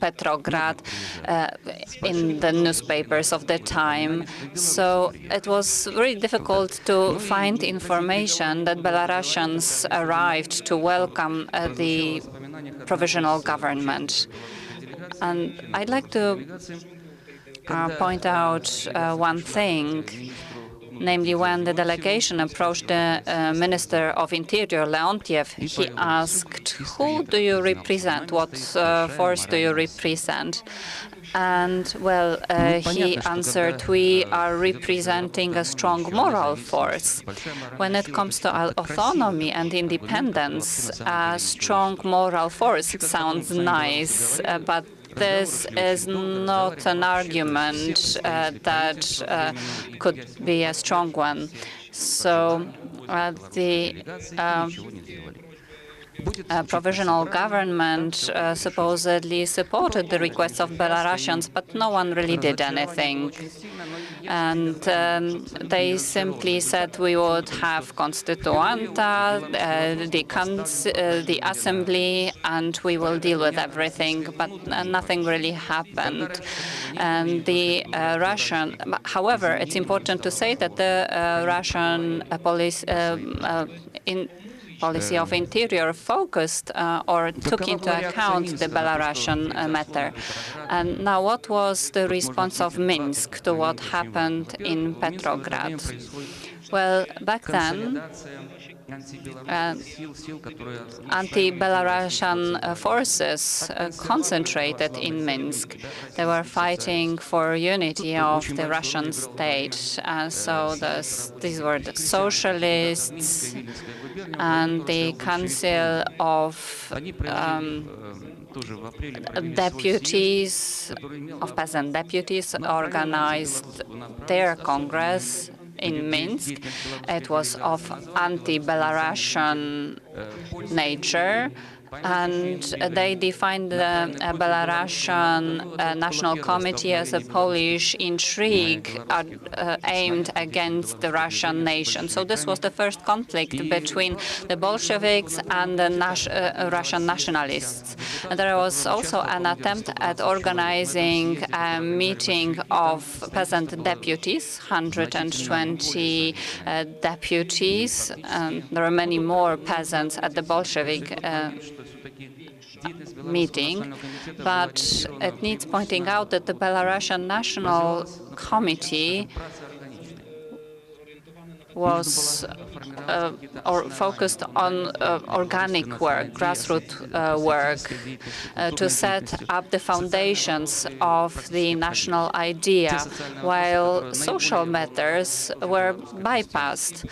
S3: Petrograd in the newspapers of the time. So it was really difficult to find information that Belarusians arrived to welcome the provisional government. And I'd like to point out one thing. Namely, when the delegation approached the Minister of Interior, Leontiev, he asked, "Who do you represent? What force do you represent?" And, well, he answered, "We are representing a strong moral force." When it comes to autonomy and independence, a strong moral force sounds nice, but this is not an argument that could be a strong one. So the provisional government supposedly supported the requests of Belarusians, but no one really did anything. And they simply said we would have Constituanta, the assembly, and we will deal with everything, but nothing really happened. And the however, it's important to say that the Russian policy of interior focused or took into account the Belarusian matter. And now, what was the response of Minsk to what happened in Petrograd? Well, back then, anti-Belarusian forces concentrated in Minsk. They were fighting for unity of the Russian state. So these were the socialists and the Council of Deputies, of peasant deputies, organized their congress in Minsk. It was of anti-Belarusian nature. and they defined the Belarusian National Committee as a Polish intrigue aimed against the Russian nation. So this was the first conflict between the Bolsheviks and the Russian nationalists. And there was also an attempt at organizing a meeting of peasant deputies, 120 deputies. There are many more peasants at the Bolshevik meeting, but it needs pointing out that the Belarusian National Committee was focused on organic work, grassroots work, to set up the foundations of the national idea, while social matters were bypassed,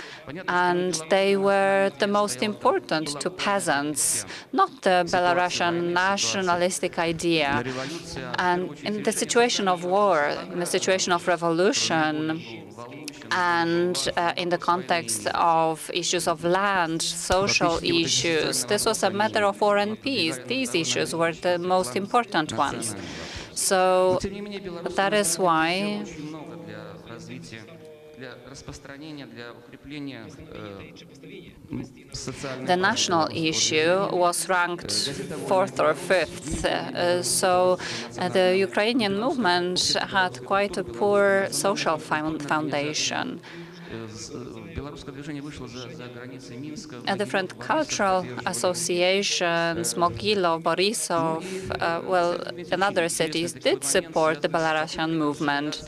S3: and they were the most important to peasants, not the Belarusian nationalistic idea. And in the situation of war, in the situation of revolution, and in the context of issues of land, social issues, this was a matter of war and peace. These issues were the most important ones. So that is why the national issue was ranked 4th or 5th. So the Ukrainian movement had quite a poor social foundation. Different cultural associations, Mogilov, Borisov, and other cities did support the Belarusian movement.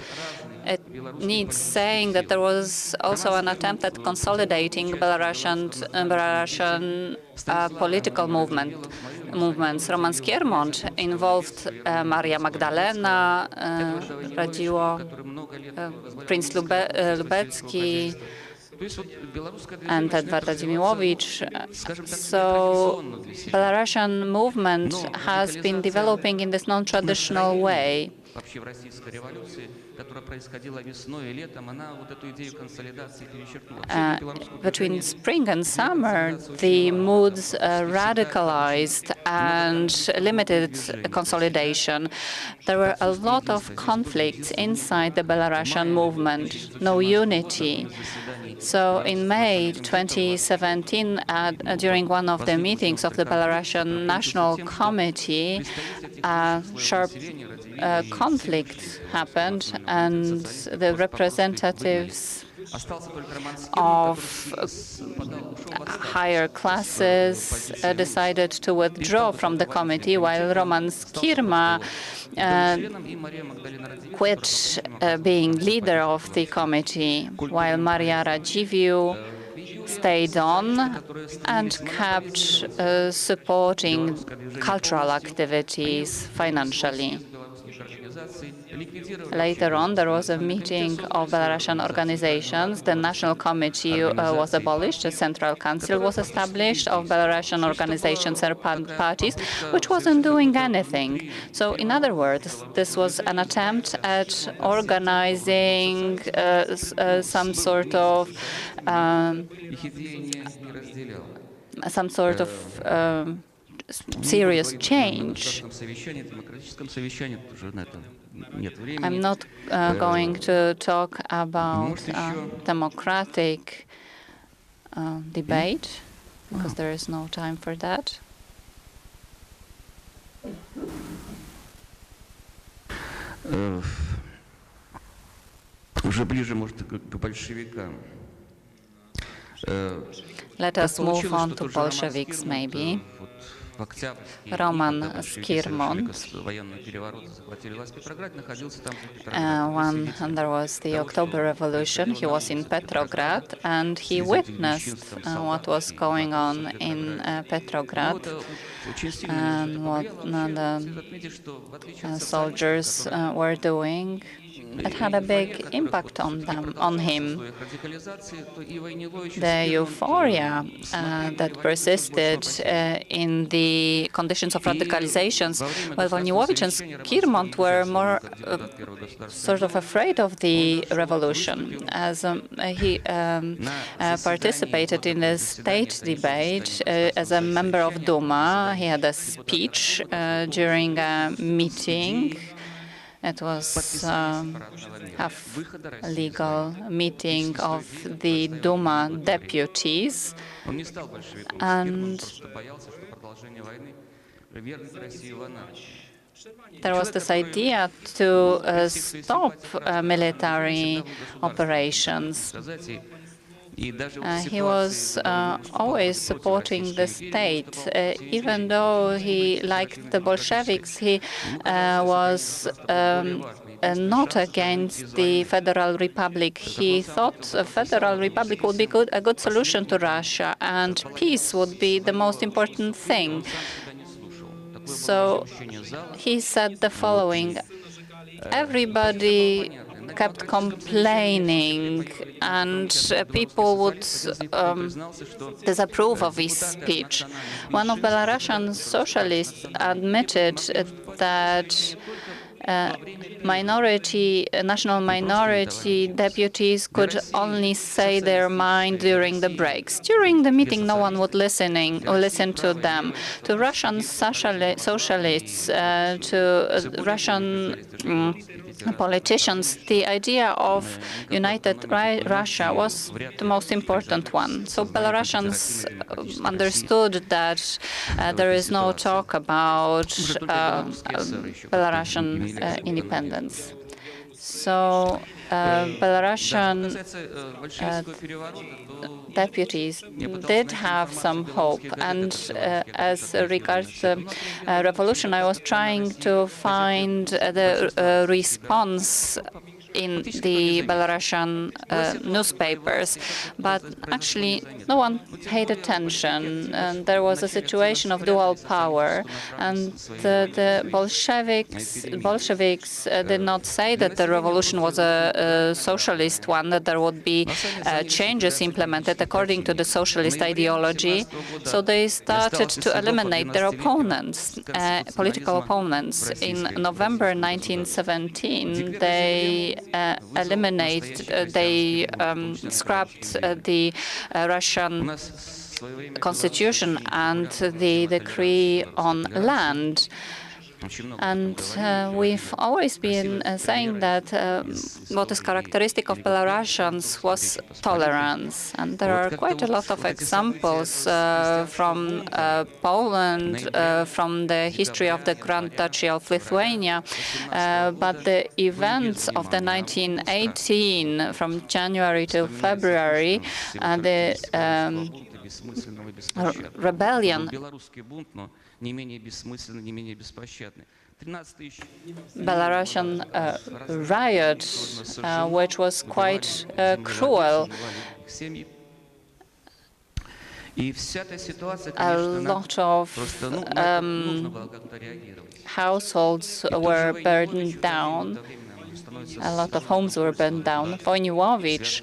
S3: It needs saying that there was also an attempt at consolidating Belarusian political movements. Roman Skiermont involved Maria Magdalena, Radziło, Prince Lubecki, and Edward Radziemiłowicz. So Belarusian movement has been developing in this non-traditional way. Between spring and summer, the moods radicalized and limited consolidation. There were a lot of conflicts inside the Belarusian movement, no unity. So in May 2017, during one of the meetings of the Belarusian National Committee, a sharp conflict happened, and the representatives of higher classes decided to withdraw from the committee, while Roman Skierma quit being leader of the committee, while Maria Radziwiłł stayed on and kept supporting cultural activities financially. Later on, there was a meeting of Belarusian organizations. The National Committee was abolished. A Central Council was established of Belarusian organizations and parties, which wasn't doing anything. So, in other words, this was an attempt at organizing some sort of serious change. I'm not going to talk about democratic debate, because there is no time for that. Let us move on to Bolsheviks, maybe. Roman Skiermont, when there was the October Revolution, he was in Petrograd, and he witnessed what was going on in Petrograd and what the soldiers were doing. it had a big impact on him. The euphoria that persisted in the conditions of radicalizations, well, Wolniłowicz and Skiermont were more sort of afraid of the revolution, as he participated in a state debate as a member of Duma. He had a speech during a meeting. It was a legal meeting of the Duma deputies, and there was this idea to stop military operations. He was always supporting the state. Even though he liked the Bolsheviks, he was not against the Federal Republic. He thought a Federal Republic would be a good solution to Russia, and peace would be the most important thing. So he said the following: everybody kept complaining, and people would disapprove of his speech. One of Belarusian socialists admitted that national minority deputies could only say their mind during the breaks. During the meeting, no one would listen to them. To Russian socialists, to Russian politicians, the idea of united Russia was the most important one. So Belarusians understood that there is no talk about Belarusian independence. So Belarusian deputies did have some hope, and as regards the revolution, I was trying to find the response in the Belarusian newspapers, but actually no one paid attention. And there was a situation of dual power, and the Bolsheviks did not say that the revolution was a socialist one, that there would be changes implemented according to the socialist ideology. So they started to eliminate their opponents, political opponents. In November 1917, they scrapped the Russian constitution and the decree on land. And we've always been saying that what is characteristic of Belarusians was tolerance. And there are quite a lot of examples from Poland, from the history of the Grand Duchy of Lithuania. But the events of the 1918, from January to February, the rebellion, Belarusian riot, which was quite cruel. A lot of households were burned down. A lot of homes were burned down. Wolniłowicz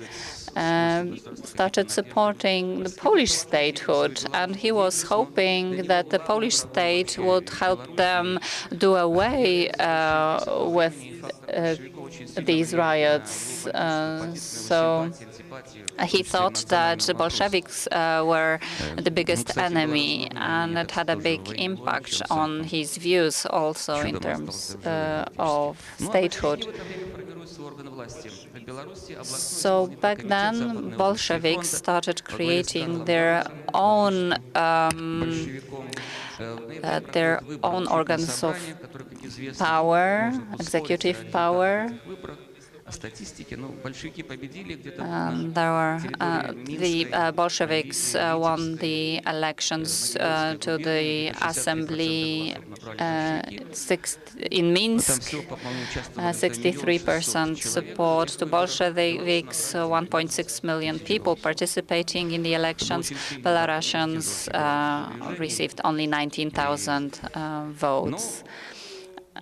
S3: started supporting the Polish statehood, and he was hoping that the Polish state would help them do away with these riots. So he thought that the Bolsheviks were the biggest enemy, and it had a big impact on his views also in terms of statehood. So back then, Bolsheviks started creating their own organs of power, executive power. The Bolsheviks won the elections to the assembly in Minsk. 63% support to Bolsheviks, 1.6 million people participating in the elections. Belarusians received only 19,000 votes.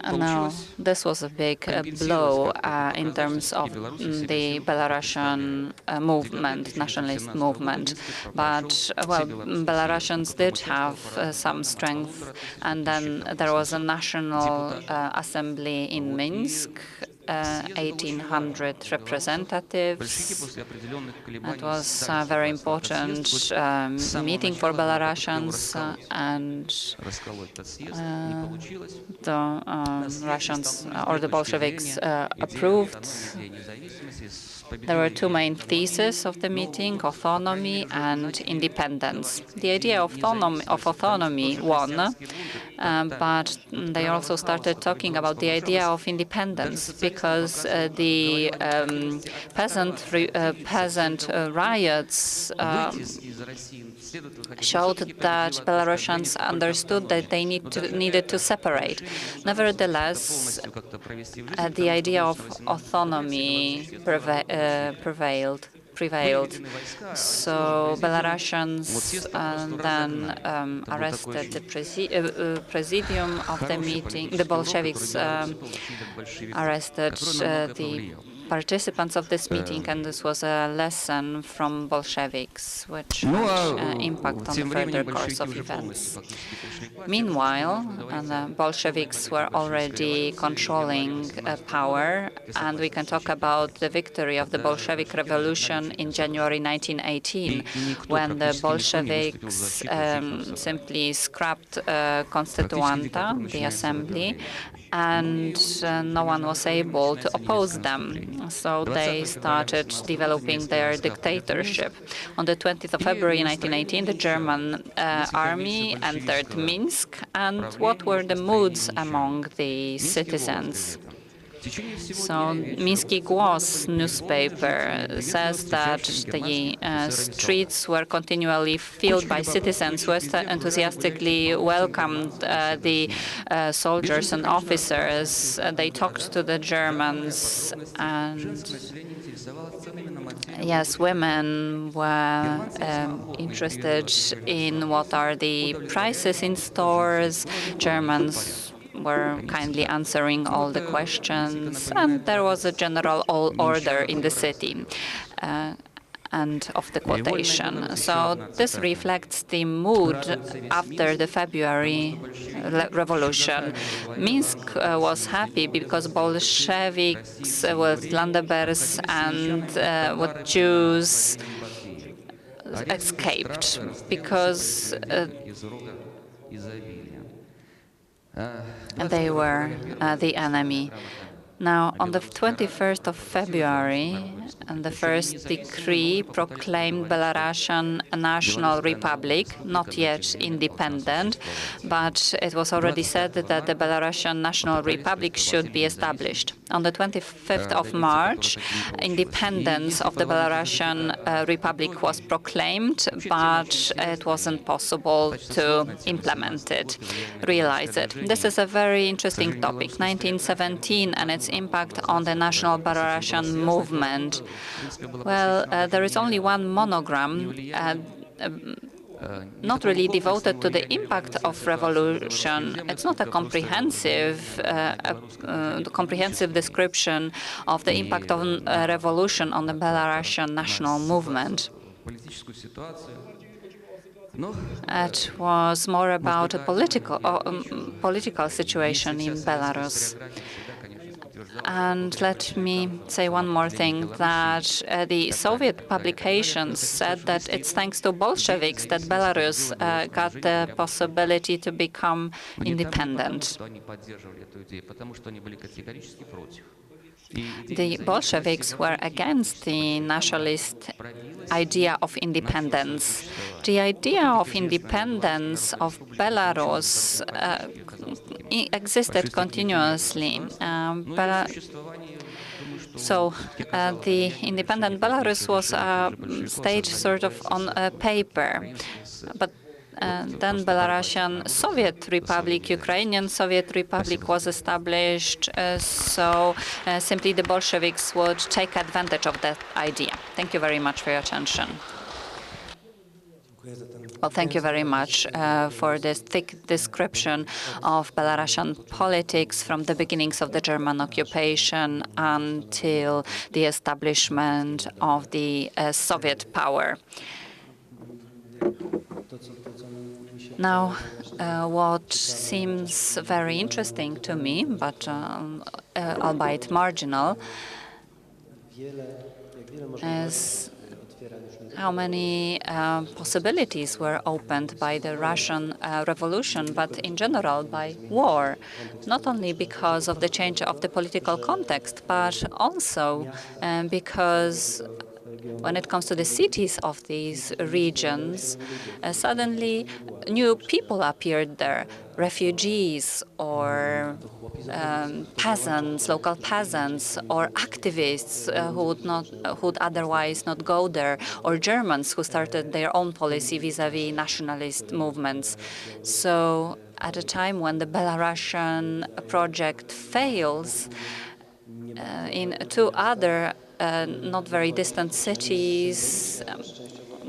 S3: Now, this was a big blow in terms of the Belarusian movement, nationalist movement. But, well, Belarusians did have some strength. And then there was a national assembly in Minsk, 1,800 representatives. It was a very important meeting for Belarusians, and the Russians or the Bolsheviks approved. There were two main theses of the meeting: autonomy and independence. The idea of autonomy won, but they also started talking about the idea of independence, because the peasant riots showed that Belarusians understood that they needed to separate. Nevertheless, the idea of autonomy prevailed. So Belarusians then arrested the presidium of the meeting. The Bolsheviks arrested the participants of this meeting, and this was a lesson from Bolsheviks, which had impact on the further course of events. Meanwhile, the Bolsheviks were already controlling power, and we can talk about the victory of the Bolshevik Revolution in January 1918, when the Bolsheviks simply scrapped Constituanta, the assembly, and no one was able to oppose them. So they started developing their dictatorship. On the 20th of February 1918, the German army entered Minsk. And what were the moods among the citizens? So Miński Głos newspaper says that the streets were continually filled by citizens who enthusiastically welcomed the soldiers and officers. They talked to the Germans, and yes, women were interested in what are the prices in stores. Germans were kindly answering all the questions, and there was a general order in the city. End of the quotation. So this reflects the mood after the February Revolution. Minsk was happy because Bolsheviks with Landerbers and with Jews escaped, because they were the enemy. Now, on the 21st of February, the first decree proclaimed Belarusian a national republic, not yet independent, but it was already said that the Belarusian National Republic should be established. On the 25th of March, independence of the Belarusian Republic was proclaimed, but it wasn't possible to implement it, realize it. This is a very interesting topic, 1917 and its impact on the national Belarusian movement. Well, there is only one monogram not really devoted to the impact of revolution. It's not a comprehensive description of the impact of revolution on the Belarusian national movement. It was more about a political situation in Belarus. And let me say one more thing, that the Soviet publications said that it's thanks to Bolsheviks that Belarus got the possibility to become independent. The Bolsheviks were against the nationalist idea of independence. The idea of independence of Belarus existed continuously. So the independent Belarus was a state sort of on paper. But then Belarusian Soviet Republic, Ukrainian Soviet Republic was established, so simply the Bolsheviks would take advantage of that idea. Thank you very much for your attention. Well, thank you very much for this thick description of Belarusian politics from the beginnings of the German occupation until the establishment of the Soviet power. Now, what seems very interesting to me, but albeit marginal, is how many possibilities were opened by the Russian Revolution, but in general by war, not only because of the change of the political context, but also because when it comes to the cities of these regions, suddenly new people appeared there, refugees or peasants, local peasants, or activists who would otherwise not go there, or Germans who started their own policy vis-à-vis nationalist movements. So at a time when the Belarusian project fails, in two other not very distant cities,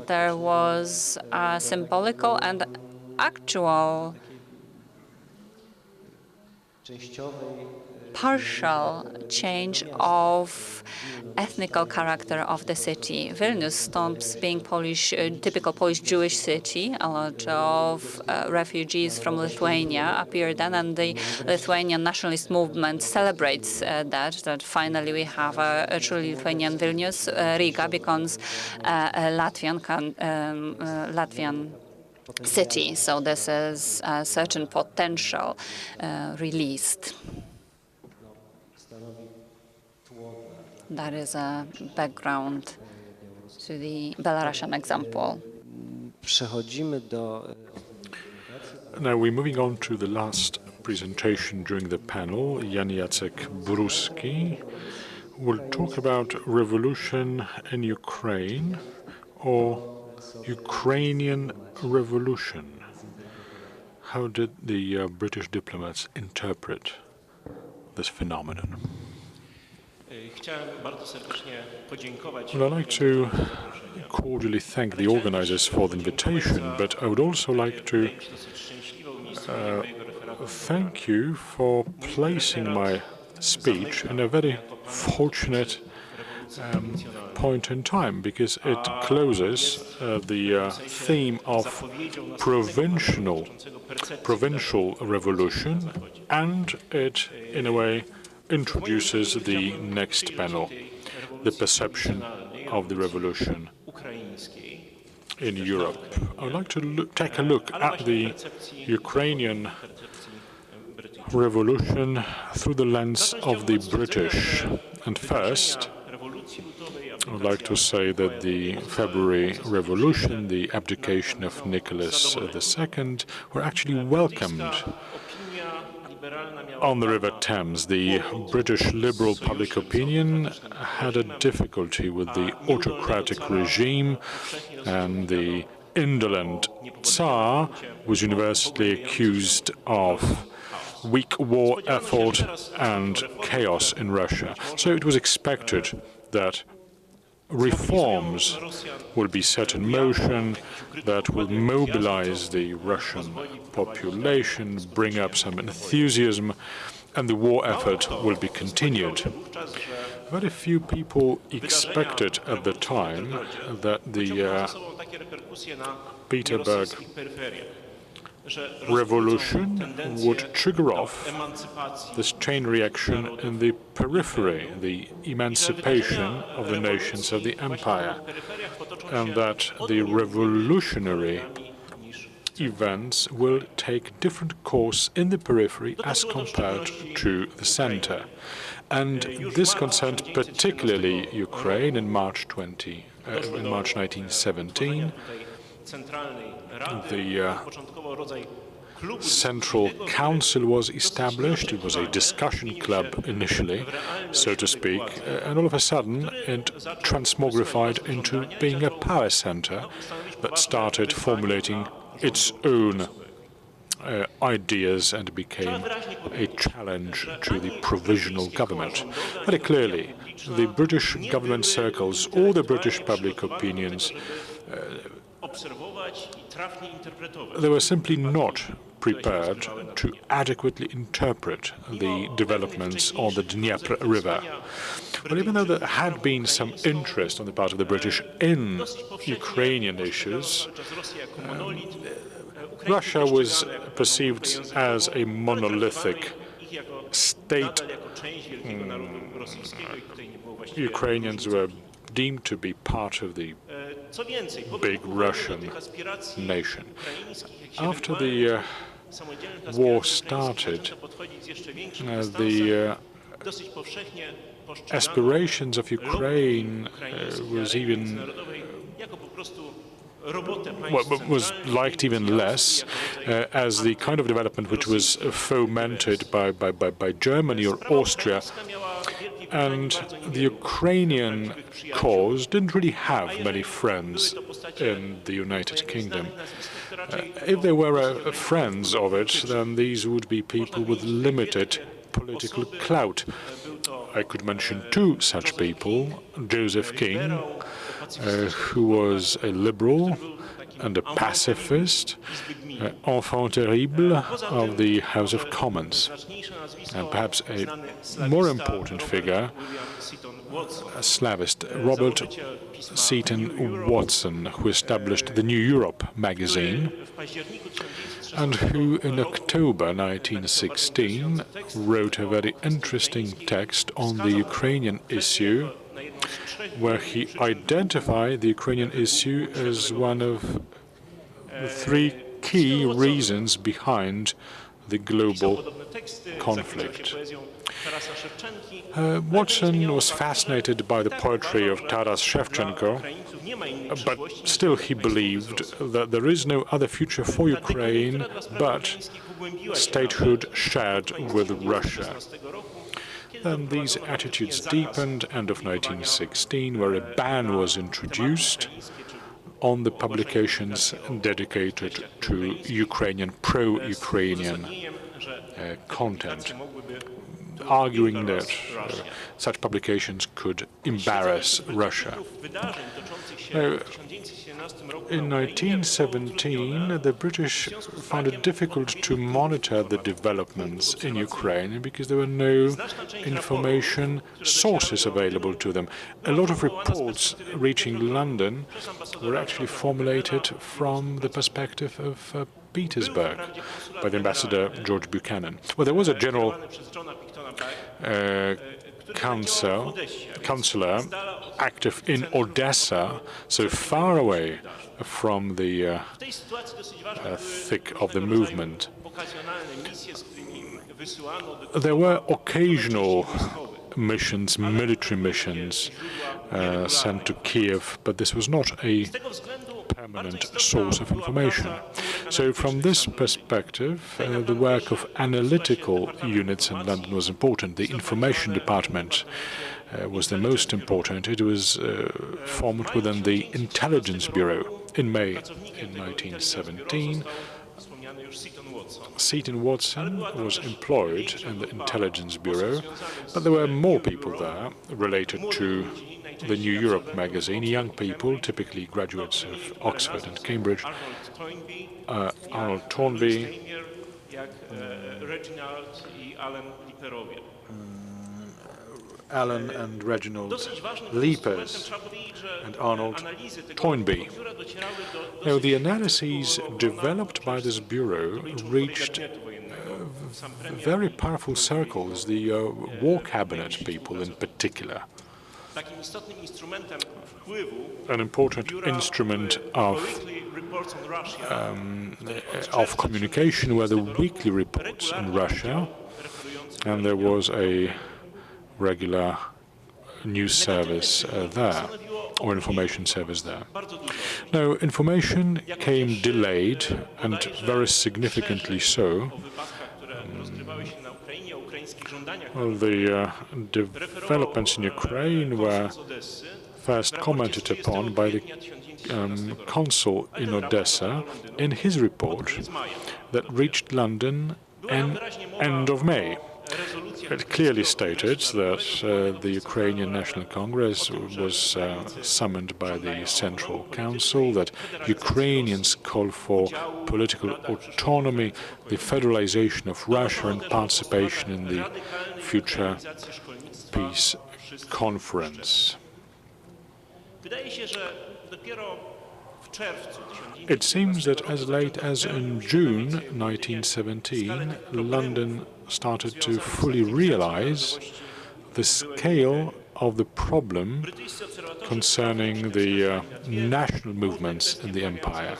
S3: there was a symbolical and actual partial change of ethnical character of the city. Vilnius stops being Polish, typical Polish Jewish city. A lot of refugees from Lithuania appear then, and the Lithuanian nationalist movement celebrates that finally we have a truly Lithuanian Vilnius. Riga becomes a Latvian city. So this is a certain potential released. That is a background to the Belarusian example.
S5: Now we're moving on to the last presentation during the panel. Jacek Bruski will talk about revolution in Ukraine or Ukrainian Revolution. How did the British diplomats interpret this phenomenon? Well, I'd like to cordially thank the organizers for the invitation, but I would also like to thank you for placing my speech in a very fortunate point in time, because it closes the theme of provincial revolution, and it, in a way, introduces the next panel, the perception of the revolution in Europe. I would like to take a look at the Ukrainian Revolution through the lens of the British. And first, I would like to say that the February Revolution, the abdication of Nicholas II, were actually welcomed on the River Thames. The British liberal public opinion had a difficulty with the autocratic regime, and the indolent Tsar was universally accused of weak war effort and chaos in Russia. So it was expected that reforms will be set in motion that will mobilize the Russian population, bring up some enthusiasm, and the war effort will be continued. Very few people expected at the time that the Petersburg Revolution would trigger off this chain reaction in the periphery, the emancipation of the nations of the empire, and that the revolutionary events will take different course in the periphery as compared to the center. And this concerned particularly Ukraine in March 1917. The Central Council was established. It was a discussion club initially, so to speak, and all of a sudden it transmogrified into being a power center that started formulating its own ideas and became a challenge to the provisional government. Very clearly, the British government circles, all the British public opinions, they were simply not prepared to adequately interpret the developments on the Dnieper River. But even though there had been some interest on the part of the British in Ukrainian issues, Russia was perceived as a monolithic state. Ukrainians were deemed to be part of the big Russian nation. After the war started, the aspirations of Ukraine was liked even less as the kind of development which was fomented by Germany or Austria. And the Ukrainian cause didn't really have many friends in the United Kingdom. If there were friends of it, then these would be people with limited political clout. I could mention two such people: Joseph King, who was a liberal and a pacifist, enfant terrible of the House of Commons, and perhaps a more important figure, a Slavist, Robert Seton Watson, who established the New Europe magazine, and who in October 1916 wrote a very interesting text on the Ukrainian issue, where he identified the Ukrainian issue as one of the three key reasons behind the global conflict. Watson was fascinated by the poetry of Taras Shevchenko, but still he believed that there is no other future for Ukraine but statehood shared with Russia. Then these attitudes deepened, end of 1916, where a ban was introduced on the publications dedicated to Ukrainian, pro-Ukrainian content, arguing that such publications could embarrass Russia. Now, in 1917, the British found it difficult to monitor the developments in Ukraine because there were no information sources available to them. A lot of reports reaching London were actually formulated from the perspective of Petersburg by the ambassador George Buchanan. Well, there was a general counselor active in Odessa, so far away from the thick of the movement. There were occasional missions, military missions, sent to Kiev, but this was not a permanent source of information. So from this perspective, the work of analytical units in London was important. The information department was the most important. It was formed within the Intelligence Bureau. In May in 1917, Seton Watson was employed in the Intelligence Bureau, but there were more people there related to the New Europe magazine, young people, typically graduates of Oxford and Cambridge, Arnold Toynbee, Alan and Reginald Lepers, and Arnold Toynbee. Now, the analyses developed by this bureau reached very powerful circles, the War Cabinet people in particular. An important instrument of communication were the weekly reports in Russia, and there was a regular news service there, or information service there. Now, information came delayed, and very significantly so. Well, the developments in Ukraine were first commented upon by the consul in Odessa in his report that reached London in end of May. It clearly stated that the Ukrainian National Congress was summoned by the Central Council, that Ukrainians call for political autonomy, the federalization of Russia, and participation in the future peace conference. It seems that as late as in June 1917, London started to fully realize the scale of the problem concerning the national movements in the empire.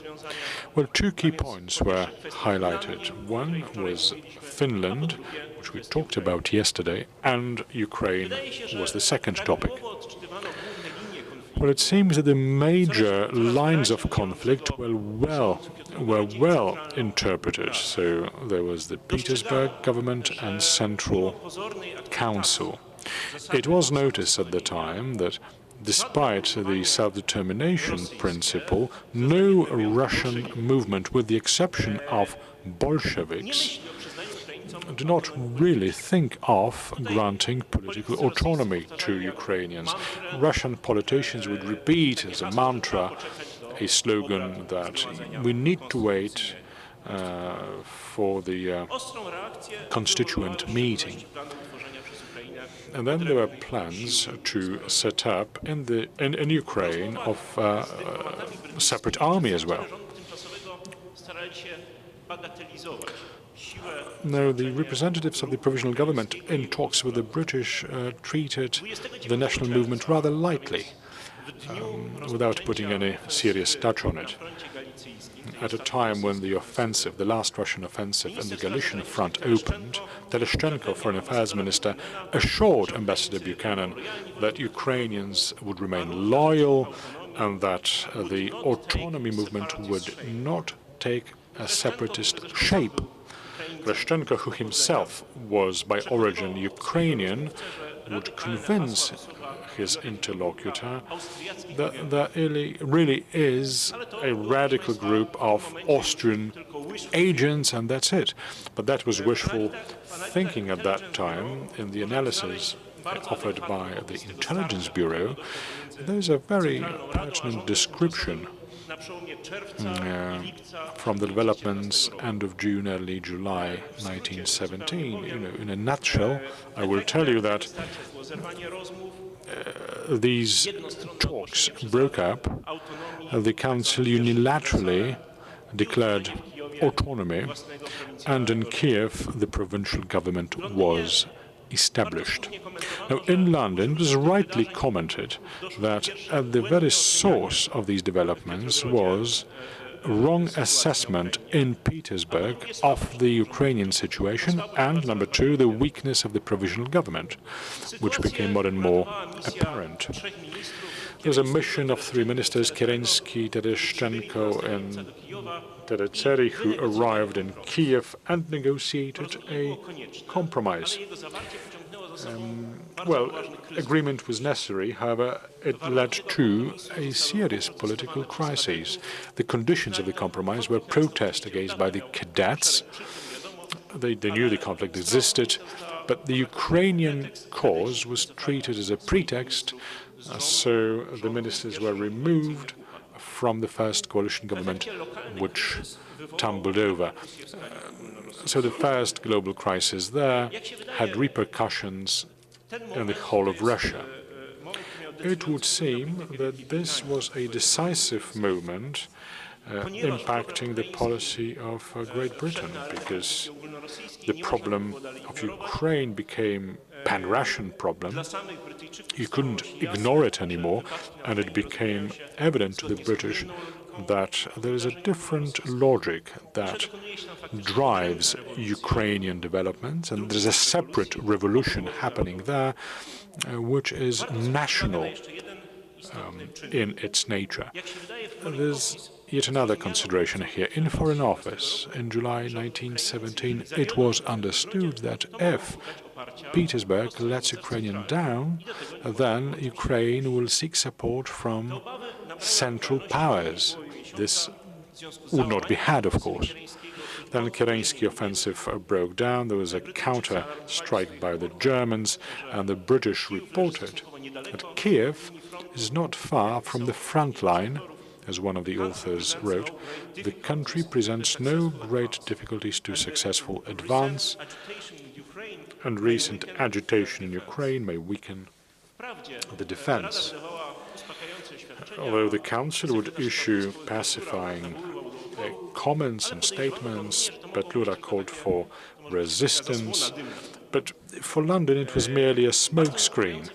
S5: Well, two key points were highlighted. One was Finland, which we talked about yesterday, and Ukraine was the second topic. Well, it seems that the major lines of conflict were well interpreted. So there was the Petersburg government and Central Council. It was noticed at the time that despite the self-determination principle, no Russian movement, with the exception of Bolsheviks, do not really think of granting political autonomy to Ukrainians. Russian politicians would repeat as a mantra a slogan that we need to wait for the constituent meeting. And then there were plans to set up in Ukraine of a separate army as well. No, the representatives of the provisional government in talks with the British treated the national movement rather lightly, without putting any serious touch on it. At a time when the offensive, the last Russian offensive in the Galician front opened, Tereshchenko, Foreign Affairs Minister, assured Ambassador Buchanan that Ukrainians would remain loyal and that the autonomy movement would not take a separatist shape. Tereshchenko, who himself was by origin Ukrainian, would convince his interlocutor that there really is a radical group of Austrian agents, and that's it. But that was wishful thinking at that time. In the analysis offered by the Intelligence Bureau, there's a very pertinent description from the developments end of June, early July 1917. In a nutshell, I will tell you that these talks broke up. The council unilaterally declared autonomy, and in Kiev the provincial government was established. Now, in London, it was rightly commented that at the very source of these developments was wrong assessment in Petersburg of the Ukrainian situation, and number two, the weakness of the provisional government, which became more and more apparent. There was a mission of three ministers, Kerensky, Tereshchenko, and Teretseri, who arrived in Kiev and negotiated a compromise. Well, agreement was necessary, however, it led to a serious political crisis. The conditions of the compromise were protested against by the cadets. They knew the conflict existed, but the Ukrainian cause was treated as a pretext, so the ministers were removed from the first coalition government, which tumbled over. So the first global crisis there had repercussions in the whole of Russia. It would seem that this was a decisive moment impacting the policy of Great Britain, because the problem of Ukraine became pan-Russian problem. You couldn't ignore it anymore, and it became evident to the British that there is a different logic that drives Ukrainian developments, and there's a separate revolution happening there, which is national in its nature. There's yet another consideration here. In Foreign Office, in July 1917, it was understood that if Petersburg lets Ukraine down, then Ukraine will seek support from Central Powers. This would not be had, of course. Then Kerensky offensive broke down. There was a counter-strike by the Germans, and the British reported that Kiev is not far from the front line. As one of the authors wrote, the country presents no great difficulties to successful advance, and recent agitation in Ukraine may weaken the defense. Although the Council would issue pacifying comments and statements, Petlura called for resistance, but for London it was merely a smokescreen.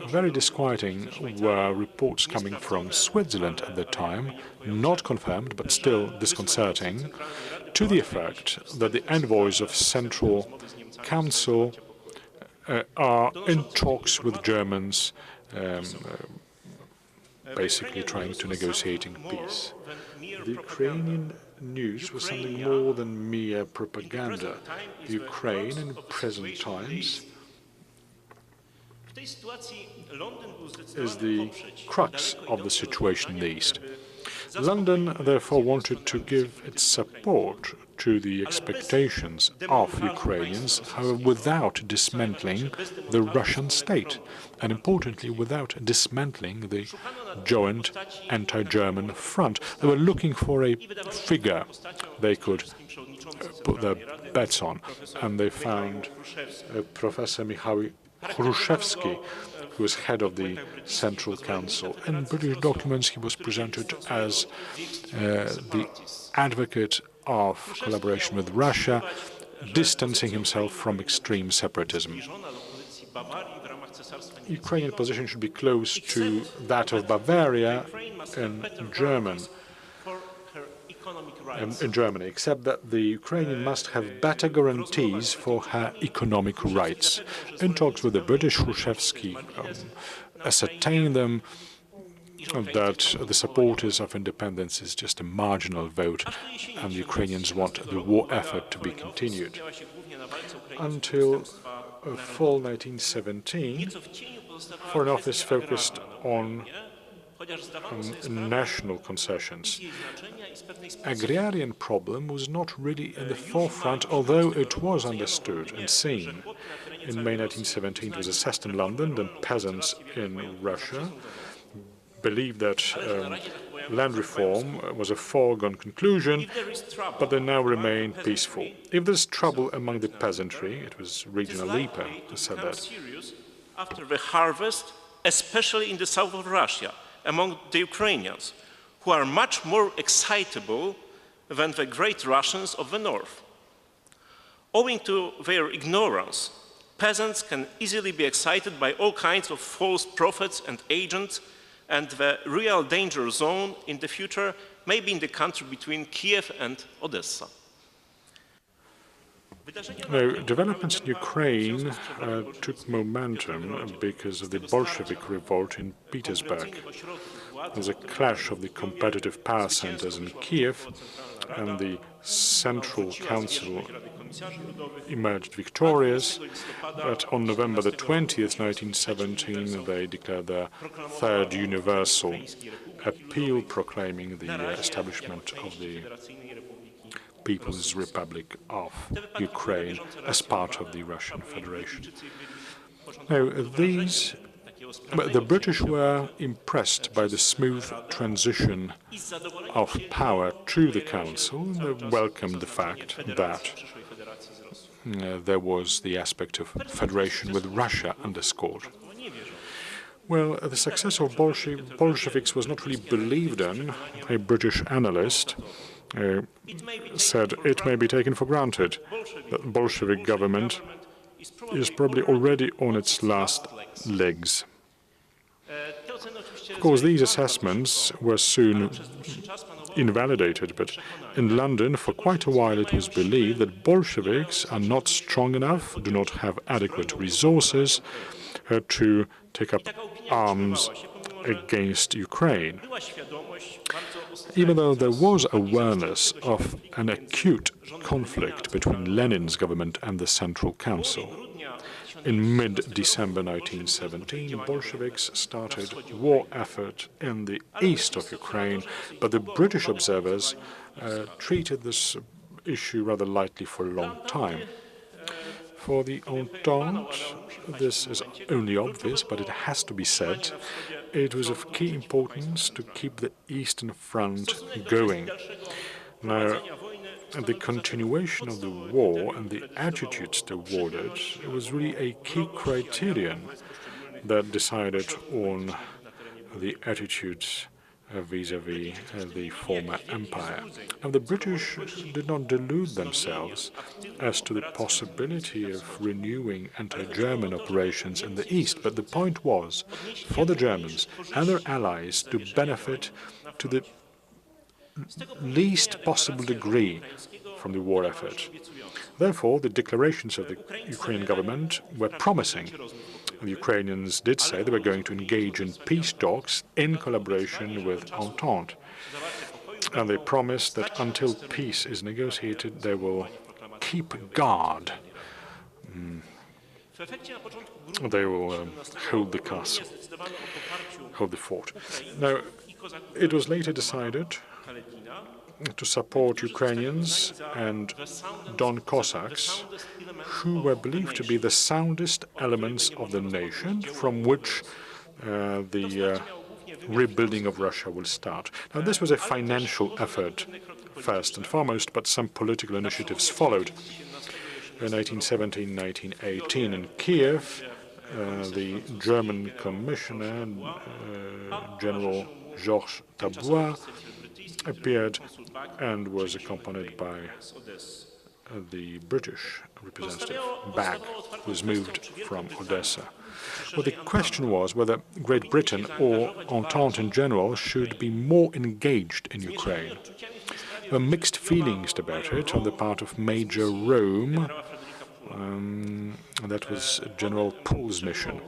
S5: Very disquieting were reports coming from Switzerland at the time, not confirmed but still disconcerting, to the effect that the envoys of Central Council are in talks with Germans, basically trying to negotiating peace. The Ukrainian news was something more than mere propaganda. Ukraine in present times is the crux of the situation in the East. London, therefore, wanted to give its support to the expectations of Ukrainians, however, without dismantling the Russian state, and importantly, without dismantling the joint anti-German front. They were looking for a figure they could put their bets on, and they found Professor Michał Hruszewski, who was head of the Central Council. In British documents, he was presented as the advocate of collaboration with Russia, distancing himself from extreme separatism. Ukrainian position should be close to that of Bavaria in Germany, except that the Ukrainian must have better guarantees for her economic rights. In talks with the British, Hruszewski ascertained them that the supporters of independence is just a marginal vote, and the Ukrainians want the war effort to be continued. Until fall 1917, Foreign Office focused on national concessions. Agrarian problem was not really in the forefront, although it was understood and seen. In May 1917, it was assessed in London that peasants in Russia believed that land reform was a foregone conclusion, but they now remain peaceful. If there's trouble among the peasantry, it was Regional Lipa who said that.
S6: After the harvest, especially in the south of Russia, among the Ukrainians, who are much more excitable than the great Russians of the north. Owing to their ignorance, peasants can easily be excited by all kinds of false prophets and agents, and the real danger zone in the future may be in the country between Kiev and Odessa.
S5: Now, developments in Ukraine took momentum because of the Bolshevik revolt in Petersburg. There was a clash of the competitive power centers in Kiev, and the Central Council emerged victorious. But on November the 20th, 1917, they declared their Third Universal Appeal, proclaiming the establishment of the People's Republic of Ukraine as part of the Russian Federation. Now, the British were impressed by the smooth transition of power to the Council. They welcomed the fact that there was the aspect of federation with Russia underscored. Well, the success of Bolsheviks was not really believed in. A British analyst said it may be taken for granted that the Bolshevik government is probably already on its last legs. Of course, these assessments were soon invalidated, but in London for quite a while it was believed that Bolsheviks are not strong enough, do not have adequate resources to take up arms against Ukraine. Even though there was awareness of an acute conflict between Lenin's government and the Central Council. In mid-December 1917, Bolsheviks started war effort in the east of Ukraine, but the British observers treated this issue rather lightly for a long time. For the Entente, this is only obvious, but it has to be said, it was of key importance to keep the Eastern Front going. Now, the continuation of the war and the attitudes toward it was really a key criterion that decided on the attitudes vis-à-vis the former empire. Now, the British did not delude themselves as to the possibility of renewing anti-German operations in the East, but the point was for the Germans and their allies to benefit to the least possible degree from the war effort. Therefore, the declarations of the Ukrainian government were promising. The Ukrainians did say they were going to engage in peace talks in collaboration with Entente. And they promised that until peace is negotiated, they will keep guard. They will hold the castle, hold the fort. Now, it was later decided to support Ukrainians and Don Cossacks, who were believed to be the soundest elements of the nation from which the rebuilding of Russia will start. Now, this was a financial effort, first and foremost, but some political initiatives followed. In 1917-1918 in Kiev, the German commissioner, General Georges Tabouin, appeared and was accompanied by the British representative, Bagg, who was moved from Odessa. Well, the question was whether Great Britain or Entente in general should be more engaged in Ukraine. There were mixed feelings about it on the part of Major Rome, that was General Pool's mission,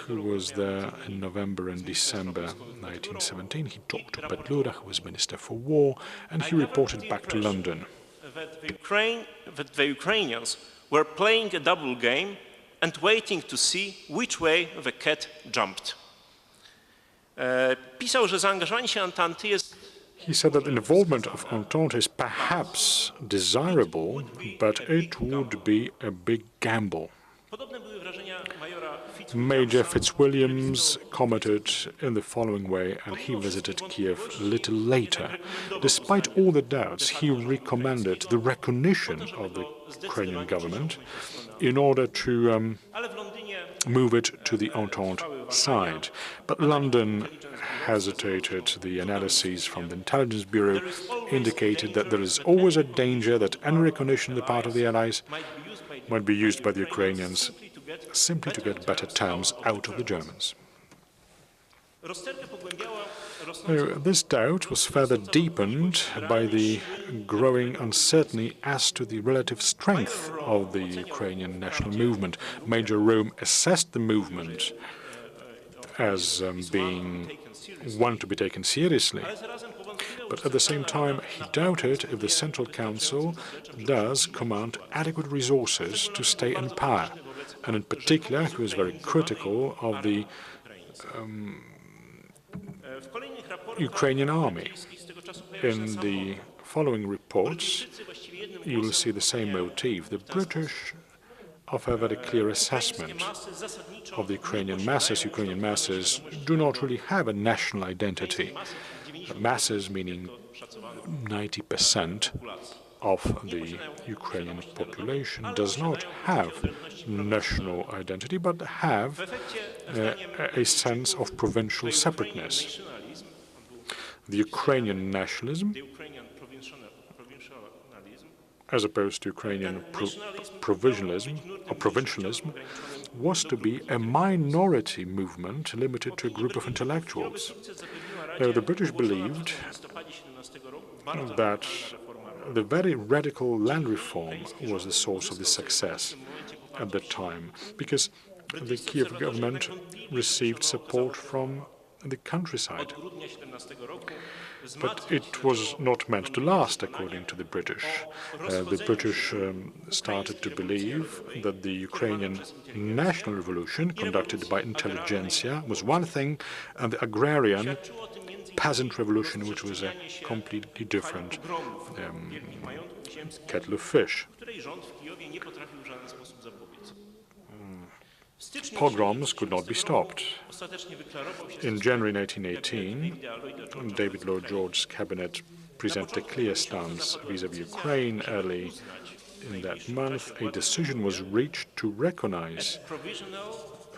S5: who was there in November and December 1917. He talked to Petlura, who was Minister for War, and he reported back to London.
S6: That the Ukrainians were playing a double game and waiting to see which way the cat jumped. Pisał, że zaangażowanie się Antanty jest.
S5: He said that the involvement of Entente is perhaps desirable, but it would be a big gamble. Major Fitzwilliams commented in the following way, and he visited Kiev a little later. Despite all the doubts, he recommended the recognition of the Ukrainian government in order to move it to the Entente side. But London hesitated. The analyses from the Intelligence Bureau indicated that there is always a danger that any recognition on the part of the Allies might be used by the Ukrainians simply to get better terms out of the Germans. Now, this doubt was further deepened by the growing uncertainty as to the relative strength of the Ukrainian national movement. Major Rome assessed the movement as being one to be taken seriously, but at the same time he doubted if the Central Council does command adequate resources to stay in power, and in particular he was very critical of the Ukrainian army. In the following reports, you will see the same motif. The British offer a very clear assessment of the Ukrainian masses. Ukrainian masses do not really have a national identity. Masses meaning 90% of the Ukrainian population does not have national identity, but have a sense of provincial separateness. The Ukrainian nationalism, as opposed to Ukrainian provincialism, was to be a minority movement limited to a group of intellectuals. Now, the British believed that the very radical land reform was the source of the success at that time, because the Kiev government received support from the countryside. But it was not meant to last, according to the British. The British started to believe that the Ukrainian national revolution, conducted by intelligentsia, was one thing, and the agrarian peasant revolution, which was a completely different kettle of fish. Pogroms could not be stopped. In January 1918, David Lloyd George's cabinet presented a clear stance vis-à-vis Ukraine. Early in that month, a decision was reached to recognize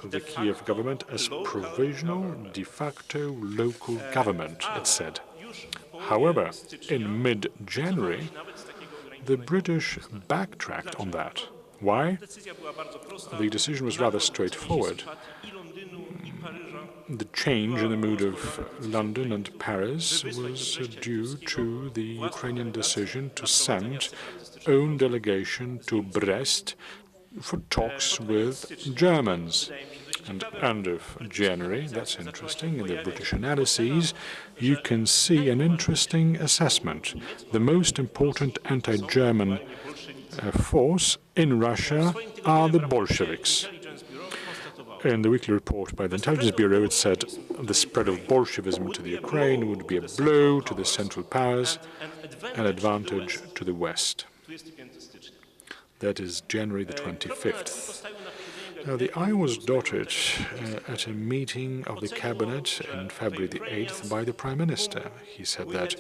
S5: the Kiev government as provisional de facto local government, it said. However, in mid-January, the British backtracked on that. Why? The decision was rather straightforward. The change in the mood of London and Paris was due to the Ukrainian decision to send own delegation to Brest for talks with Germans. And end of January, that's interesting, in the British analyses, you can see an interesting assessment. The most important anti-German force in Russia are the Bolsheviks. In the weekly report by the Intelligence Bureau, it said the spread of Bolshevism to the Ukraine would be a blow to the Central Powers, an advantage to the West. That is January the 25th. Now, the I was dotted at a meeting of the cabinet in February the 8th by the Prime Minister. He said that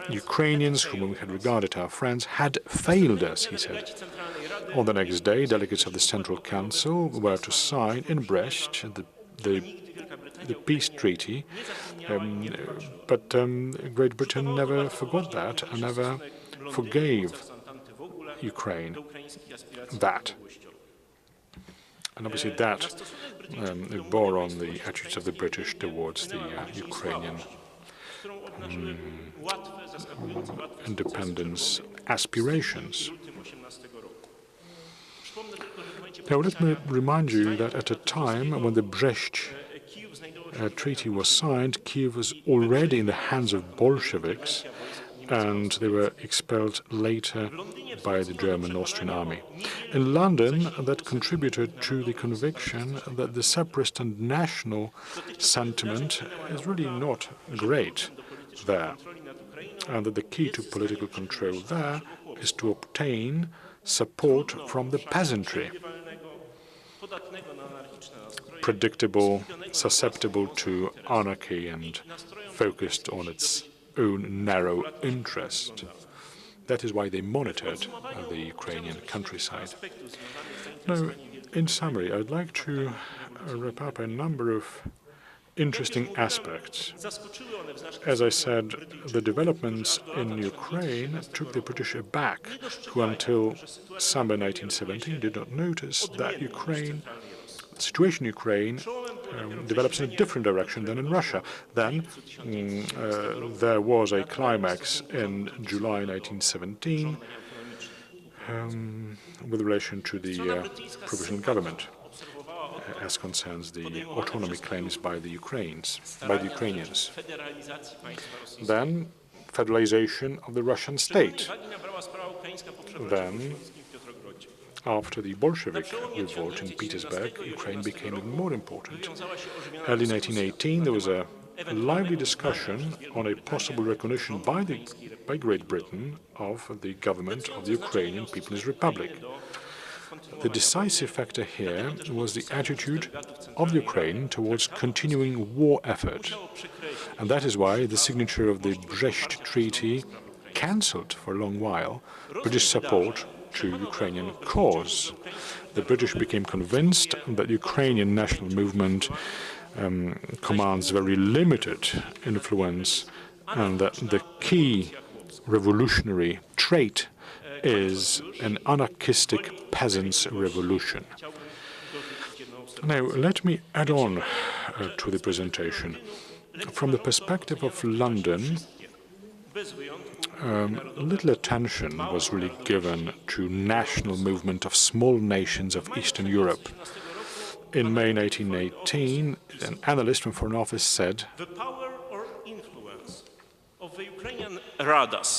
S5: Ukrainians, whom we had regarded our friends, had failed us, he said. On the next day, delegates of the Central Council were to sign in Brest the peace treaty, but Great Britain never forgot that and never forgave Ukraine that. And obviously that bore on the attitudes of the British towards the Ukrainian independence aspirations. Now, let me remind you that at a time when the Brest treaty was signed, Kiev was already in the hands of Bolsheviks, and they were expelled later by the German Austrian army. In London, that contributed to the conviction that the separatist and national sentiment is really not great there, and that the key to political control there is to obtain support from the peasantry, predictable, susceptible to anarchy, and focused on its own narrow interest. That is why they monitored the Ukrainian countryside. Now, in summary, I'd like to wrap up a number of interesting aspects. As I said, the developments in Ukraine took the British aback, who until summer 1917 did not notice that the situation in Ukraine develops in a different direction than in Russia. Then there was a climax in July 1917 with relation to the provisional government, as concerns the autonomy claims by the Ukrainians. Then federalization of the Russian state. Then, after the Bolshevik revolt in Petersburg, Ukraine became even more important. Early 1918, there was a lively discussion on a possible recognition by Great Britain of the government of the Ukrainian People's Republic. The decisive factor here was the attitude of Ukraine towards continuing war effort. And that is why the signature of the Brest Treaty cancelled for a long while British support to Ukrainian cause. The British became convinced that Ukrainian national movement commands very limited influence, and that the key revolutionary trait is an anarchistic peasants' revolution. Now, let me add on to the presentation. From the perspective of London, little attention was really given to national movement of small nations of Eastern Europe. In May 1918, an analyst from Foreign Office said,
S6: "The power or influence of the Ukrainian Radas,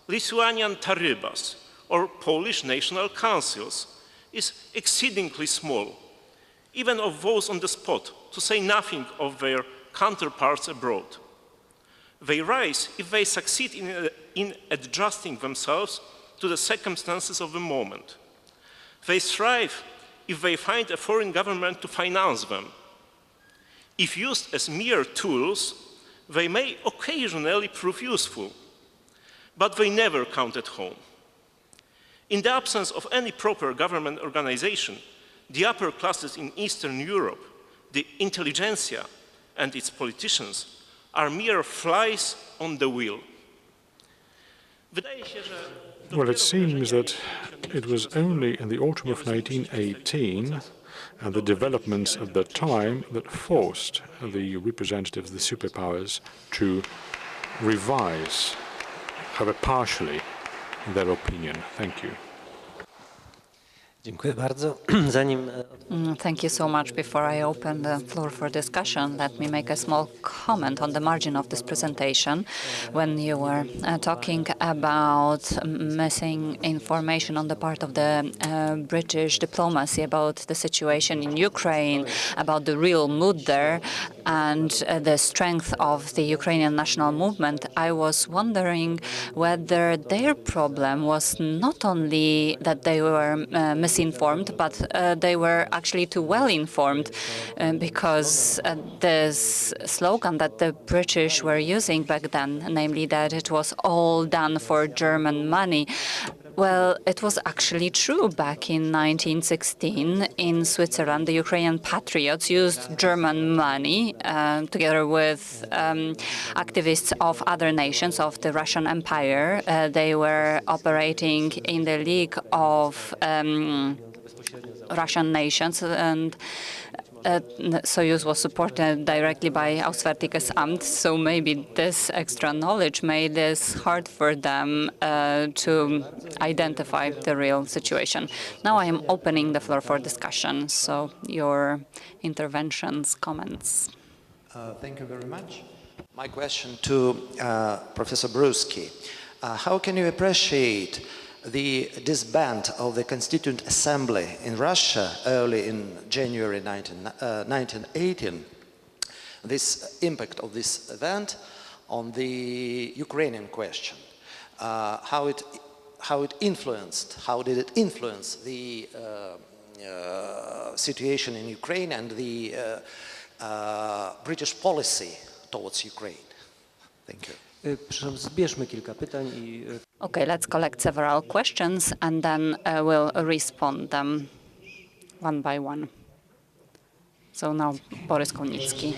S6: Lithuanian Tarybas, or Polish national councils is exceedingly small, even of those on the spot, to say nothing of their counterparts abroad. They rise if they succeed in adjusting themselves to the circumstances of the moment. They thrive if they find a foreign government to finance them. If used as mere tools, they may occasionally prove useful, but they never count at home. In the absence of any proper government organization, the upper classes in Eastern Europe, the intelligentsia and its politicians, are mere flies on the wheel.
S5: Well, it seems that it was only in the autumn of 1918 and the developments at that time that forced the representatives of the superpowers to revise, however partially, their opinion. Thank you.
S2: Dziękuję bardzo. Zanim
S3: Thank you so much. Before I open the floor for discussion, let me make a small comment on the margin of this presentation. When you were talking about missing information on the part of the British diplomacy about the situation in Ukraine, about the real mood there, and the strength of the Ukrainian national movement, I was wondering whether their problem was not only that they were misinformed, but they were actually too well informed, because this slogan that the British were using back then, namely that it was all done for German money, well, it was actually true back in 1916 in Switzerland. The Ukrainian patriots used German money together with activists of other nations of the Russian Empire. They were operating in the League of Russian nations, and Soyuz was supported directly by Auswärtiges Amt, so maybe this extra knowledge made this hard for them to identify the real situation. Now I am opening the floor for discussion, so your interventions, comments.
S7: Thank you very much. My question to Professor Bruski. How can you appreciate the disband of the Constituent Assembly in Russia early in January 1918, this impact of this event on the Ukrainian question, how did it influence the situation in Ukraine and the British policy towards Ukraine? Thank you.
S2: Zbierzmy kilka pytań i
S3: Okay, let's collect several questions and then we'll respond them one by one. So now, Borys Konicki.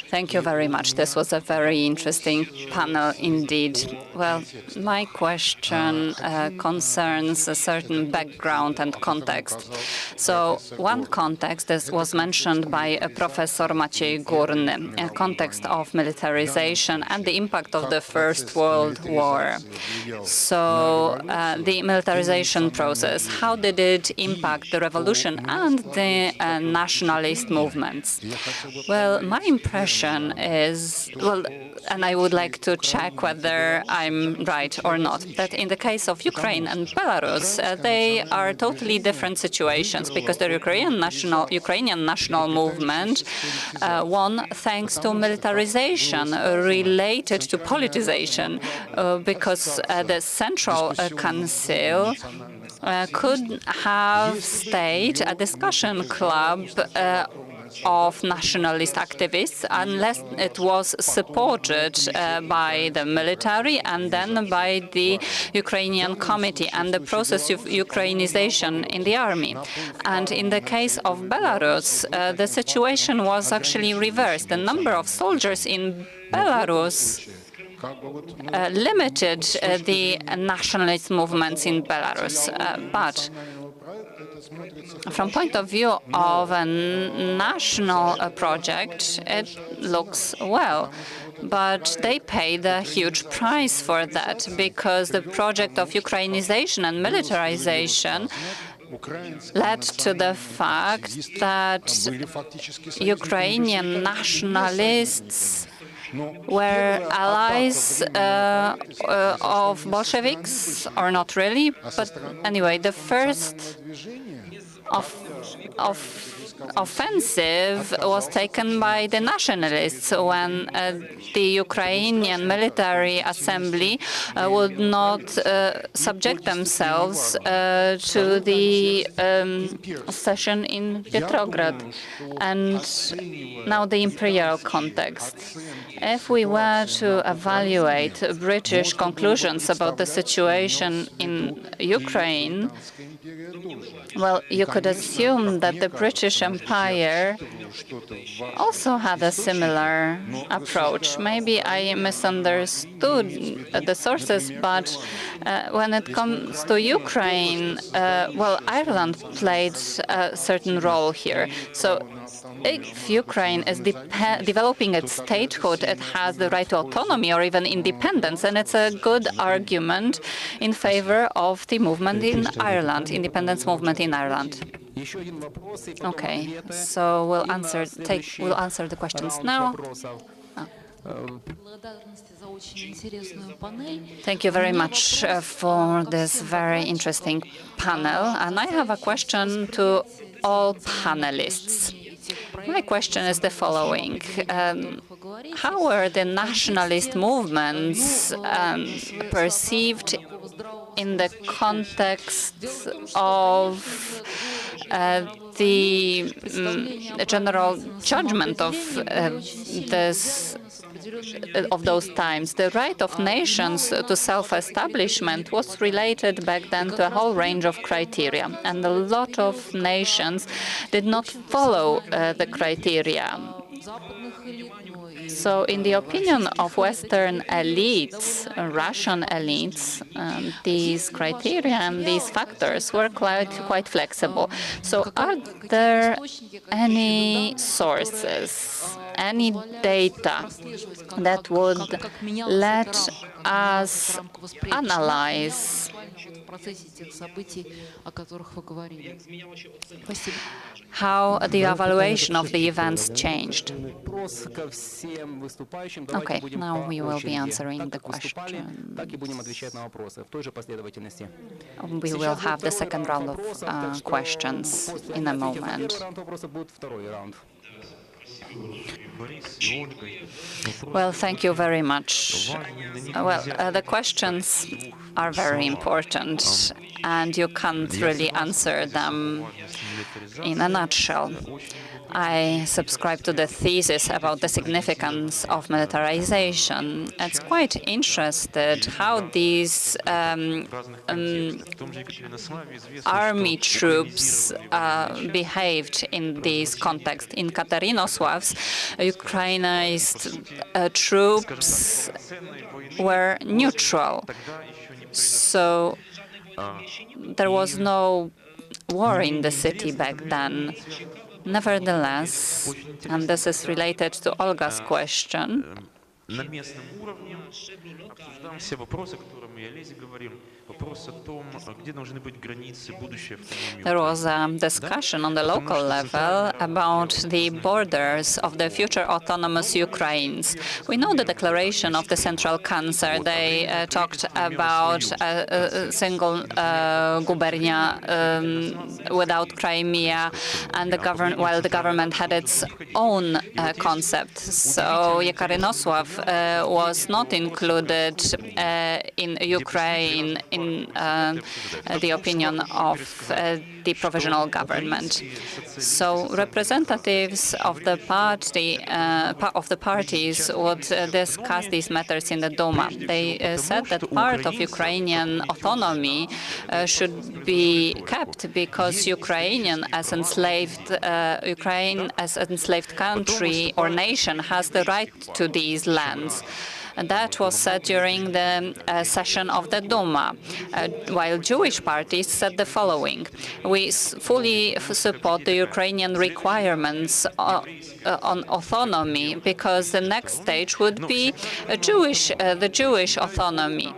S3: Thank you very much. This was a very interesting panel indeed. Well, my question concerns a certain background and context. So one context was mentioned by Professor Maciej Górny, a context of militarization and the impact of the First World War. So the militarization process, how did it impact the revolution and the nationalist movements? Well, my impression is, well, and I would like to check whether I'm right or not, that in the case of Ukraine and Belarus, they are totally different situations, because the Ukrainian national movement won thanks to militarization related to politicization, because the Central Council could have stayed a discussion club of nationalist activists unless it was supported by the military and then by the Ukrainian committee and the process of Ukrainization in the army. And in the case of Belarus, the situation was actually reversed. The number of soldiers in Belarus limited the nationalist movements in Belarus, but from point of view of a national project, it looks well. But they paid a huge price for that, because the project of Ukrainization and militarization led to the fact that Ukrainian nationalists were allies of Bolsheviks, or not really, but anyway, the first offensive was taken by the nationalists when the Ukrainian military assembly would not subject themselves to the session in Petrograd. And now the imperial context. If we were to evaluate British conclusions about the situation in Ukraine, well, you could assume that the British Empire also had a similar approach. Maybe I misunderstood the sources, but when it comes to Ukraine, well, Ireland played a certain role here. So if Ukraine is developing its statehood, it has the right to autonomy or even independence, and it's a good argument in favor of the movement in Ireland, independence movement in Ireland. Okay, so we'll answer the questions now. Thank you very much for this very interesting panel, and I have a question to all panelists. My question is the following. How were the nationalist movements perceived in the context of the general judgment of those times? The right of nations to self-establishment was related back then to a whole range of criteria, and a lot of nations did not follow the criteria. So in the opinion of Western elites, Russian elites, these criteria and these factors were quite flexible. So are there any sources, any data that would let us analyze how the evaluation of the events changed? Okay, now we will be answering the question. We will have the second round of questions in a moment. Well, thank you very much. Well, the questions are very important, and you can't really answer them in a nutshell. I subscribe to the thesis about the significance of militarization. It's quite interesting how these army troops behaved in this context. In Katerynoslav's, Ukrainian troops were neutral. So there was no war in the city back then. Nevertheless, and this is related to Olga's question, there was a discussion on the local level about the borders of the future autonomous Ukraines. We know the declaration of the Central Council. They talked about a single gubernia without Crimea, and while the government had its own concept. So Yekaterinoslav was not included in Ukraine in the opinion of the provisional government. So representatives of the parties would discuss these matters in the Duma. They said that part of Ukrainian autonomy should be kept because Ukraine as enslaved country or nation has the right to these lands. And that was said during the session of the Duma, while Jewish parties said the following: we fully support the Ukrainian requirements on autonomy, because the next stage would be the Jewish autonomy.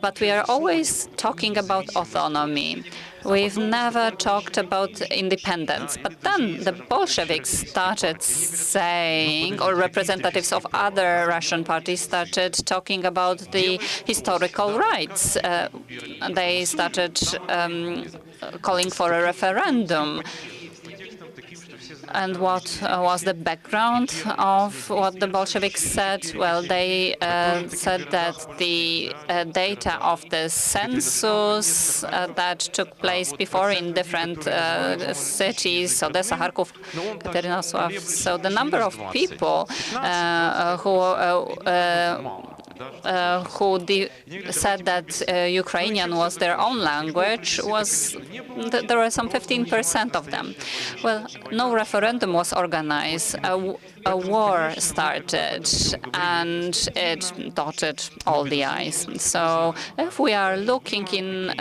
S3: But we are always talking about autonomy. We've never talked about independence. But then the Bolsheviks started saying, or representatives of other Russian parties started talking about the historical rights. They started calling for a referendum. And what was the background of what the Bolsheviks said? Well, they said that the data of the census that took place before in different cities, Odessa, Kharkov, Katerynosław, so the number of people who said that Ukrainian was their own language there were some 15% of them. Well, no referendum was organized. A war started, and it dotted all the I's. So if we are looking in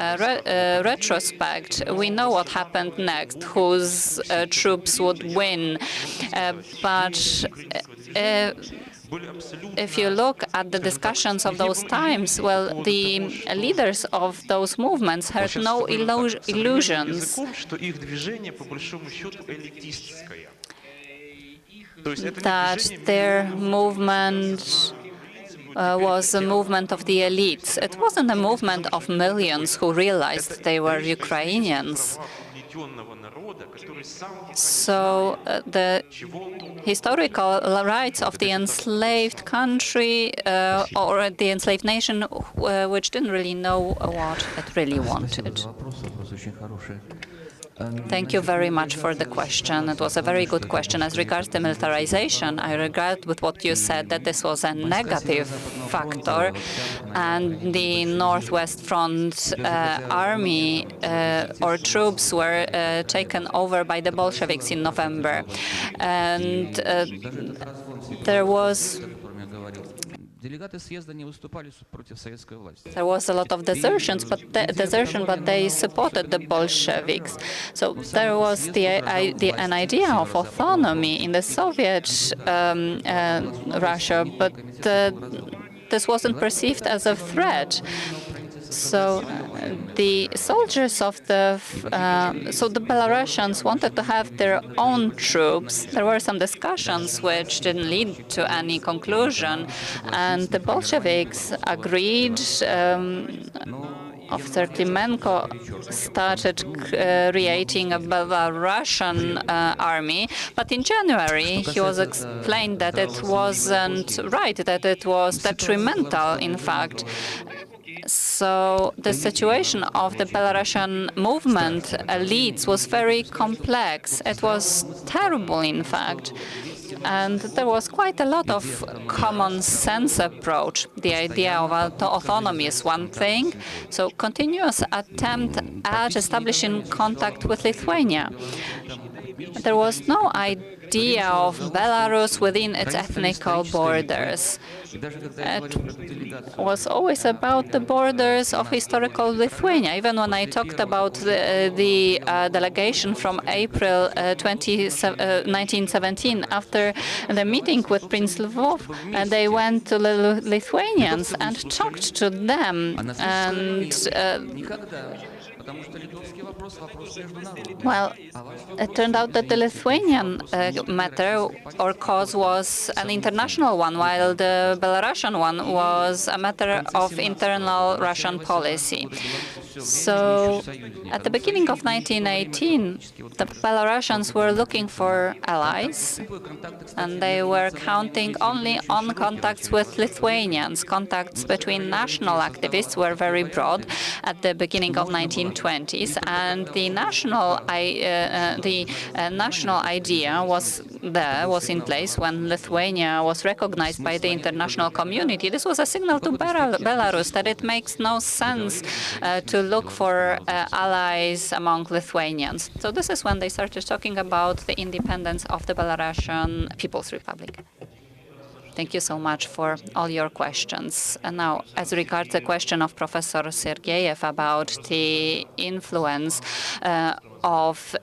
S3: retrospect, we know what happened next, whose troops would win. But if you look at the discussions of those times, well, the leaders of those movements had no illusions that their movement was a movement of the elites. It wasn't a movement of millions who realized they were Ukrainians. So the historical rights of the enslaved country or the enslaved nation, which didn't really know what it really wanted. Thank you very much for the question. It was a very good question. As regards to militarization, I regret with what you said that this was a negative factor, and the Northwest Front army or troops were taken over by the Bolsheviks in November. And there was a lot of desertion, but they supported the Bolsheviks. So there was an idea of autonomy in the Soviet Russia, but this wasn't perceived as a threat. So the soldiers of the Belarusians wanted to have their own troops. There were some discussions which didn't lead to any conclusion, and the Bolsheviks agreed. Officer Klimenko started creating a Belarusian army, but in January he was explained that it wasn't right, that it was detrimental, in fact. So the situation of the Belarusian movement elites was very complex. It was terrible, in fact. And there was quite a lot of common sense approach. The idea of autonomy is one thing, so continuous attempt at establishing contact with Lithuania. There was no idea of Belarus within its ethnical borders. It was always about the borders of historical Lithuania. Even when I talked about the delegation from April 1917, after the meeting with Prince Lvov, they went to the Lithuanians and talked to them. And well, it turned out that the Lithuanian matter or cause was an international one, while the Belarusian one was a matter of internal Russian policy. So at the beginning of 1918, the Belarusians were looking for allies, and they were counting only on contacts with Lithuanians. Contacts between national activists were very broad at the beginning of 1920s, and the national idea was in place when Lithuania was recognized by the international community. This was a signal to Belarus that it makes no sense to look for allies among Lithuanians. So this is when they started talking about the independence of the Belarusian People's Republic. Thank you so much for all your questions. And now, as regards the question of Professor Sergeyev about the influence of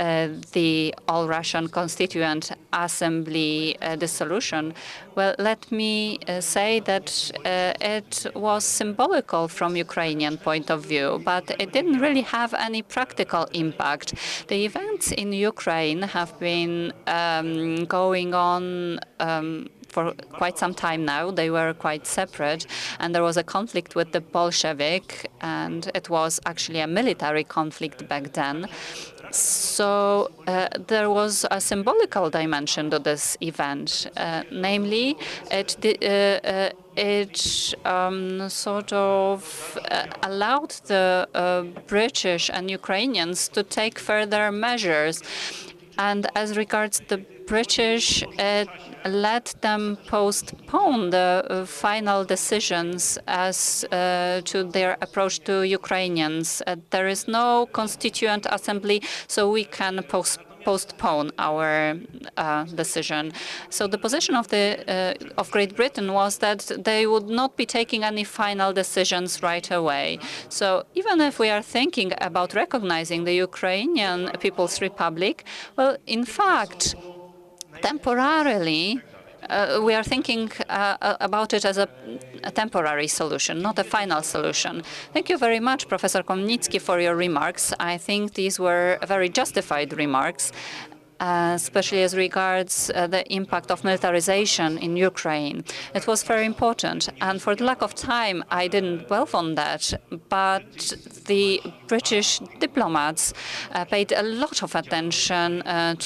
S3: the All-Russian Constituent Assembly dissolution, well, let me say that it was symbolical from Ukrainian point of view, but it didn't really have any practical impact. The events in Ukraine have been going on for quite some time now. They were quite separate, and there was a conflict with the Bolshevik, and it was actually a military conflict back then. So there was a symbolical dimension to this event, namely, it sort of allowed the British and Ukrainians to take further measures. And as regards the British, it let them postpone the final decisions as to their approach to Ukrainians. There is no constituent assembly, so we can postpone our decision. So the position of Great Britain was that they would not be taking any final decisions right away. So even if we are thinking about recognizing the Ukrainian People's Republic, well, in fact, temporarily, we are thinking about it as a temporary solution, not a final solution. Thank you very much, Professor Komnicki, for your remarks. I think these were very justified remarks, especially as regards the impact of militarization in Ukraine. It was very important, and for the lack of time, I didn't dwell on that, but the British diplomats paid a lot of attention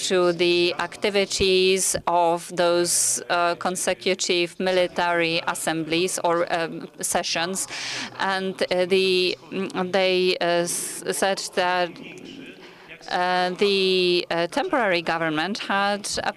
S3: to the activities of those consecutive military assemblies or sessions, and they said that the temporary government had a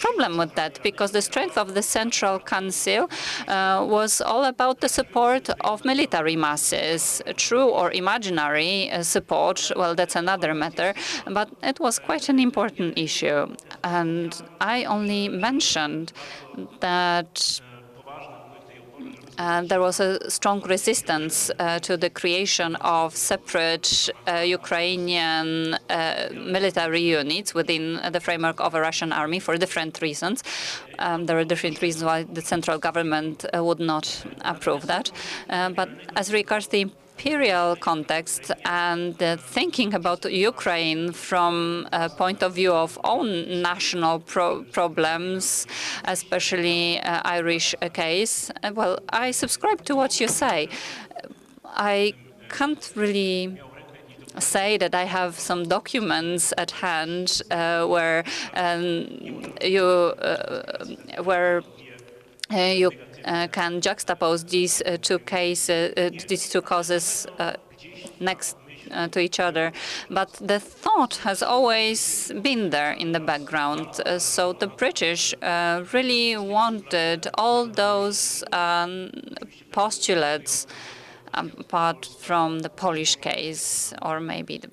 S3: problem with that, because the strength of the Central Council was all about the support of military masses. True or imaginary support, well, that's another matter, but it was quite an important issue. And I only mentioned that there was a strong resistance to the creation of separate Ukrainian military units within the framework of a Russian army for different reasons. There are different reasons why the central government would not approve that. But as regards the imperial context and thinking about Ukraine from a point of view of own national problems, especially Irish case, well, I subscribe to what you say. I can't really say that I have some documents at hand where you can juxtapose these two causes next to each other, but the thought has always been there in the background. So the British really wanted all those postulates, apart from the Polish case or maybe the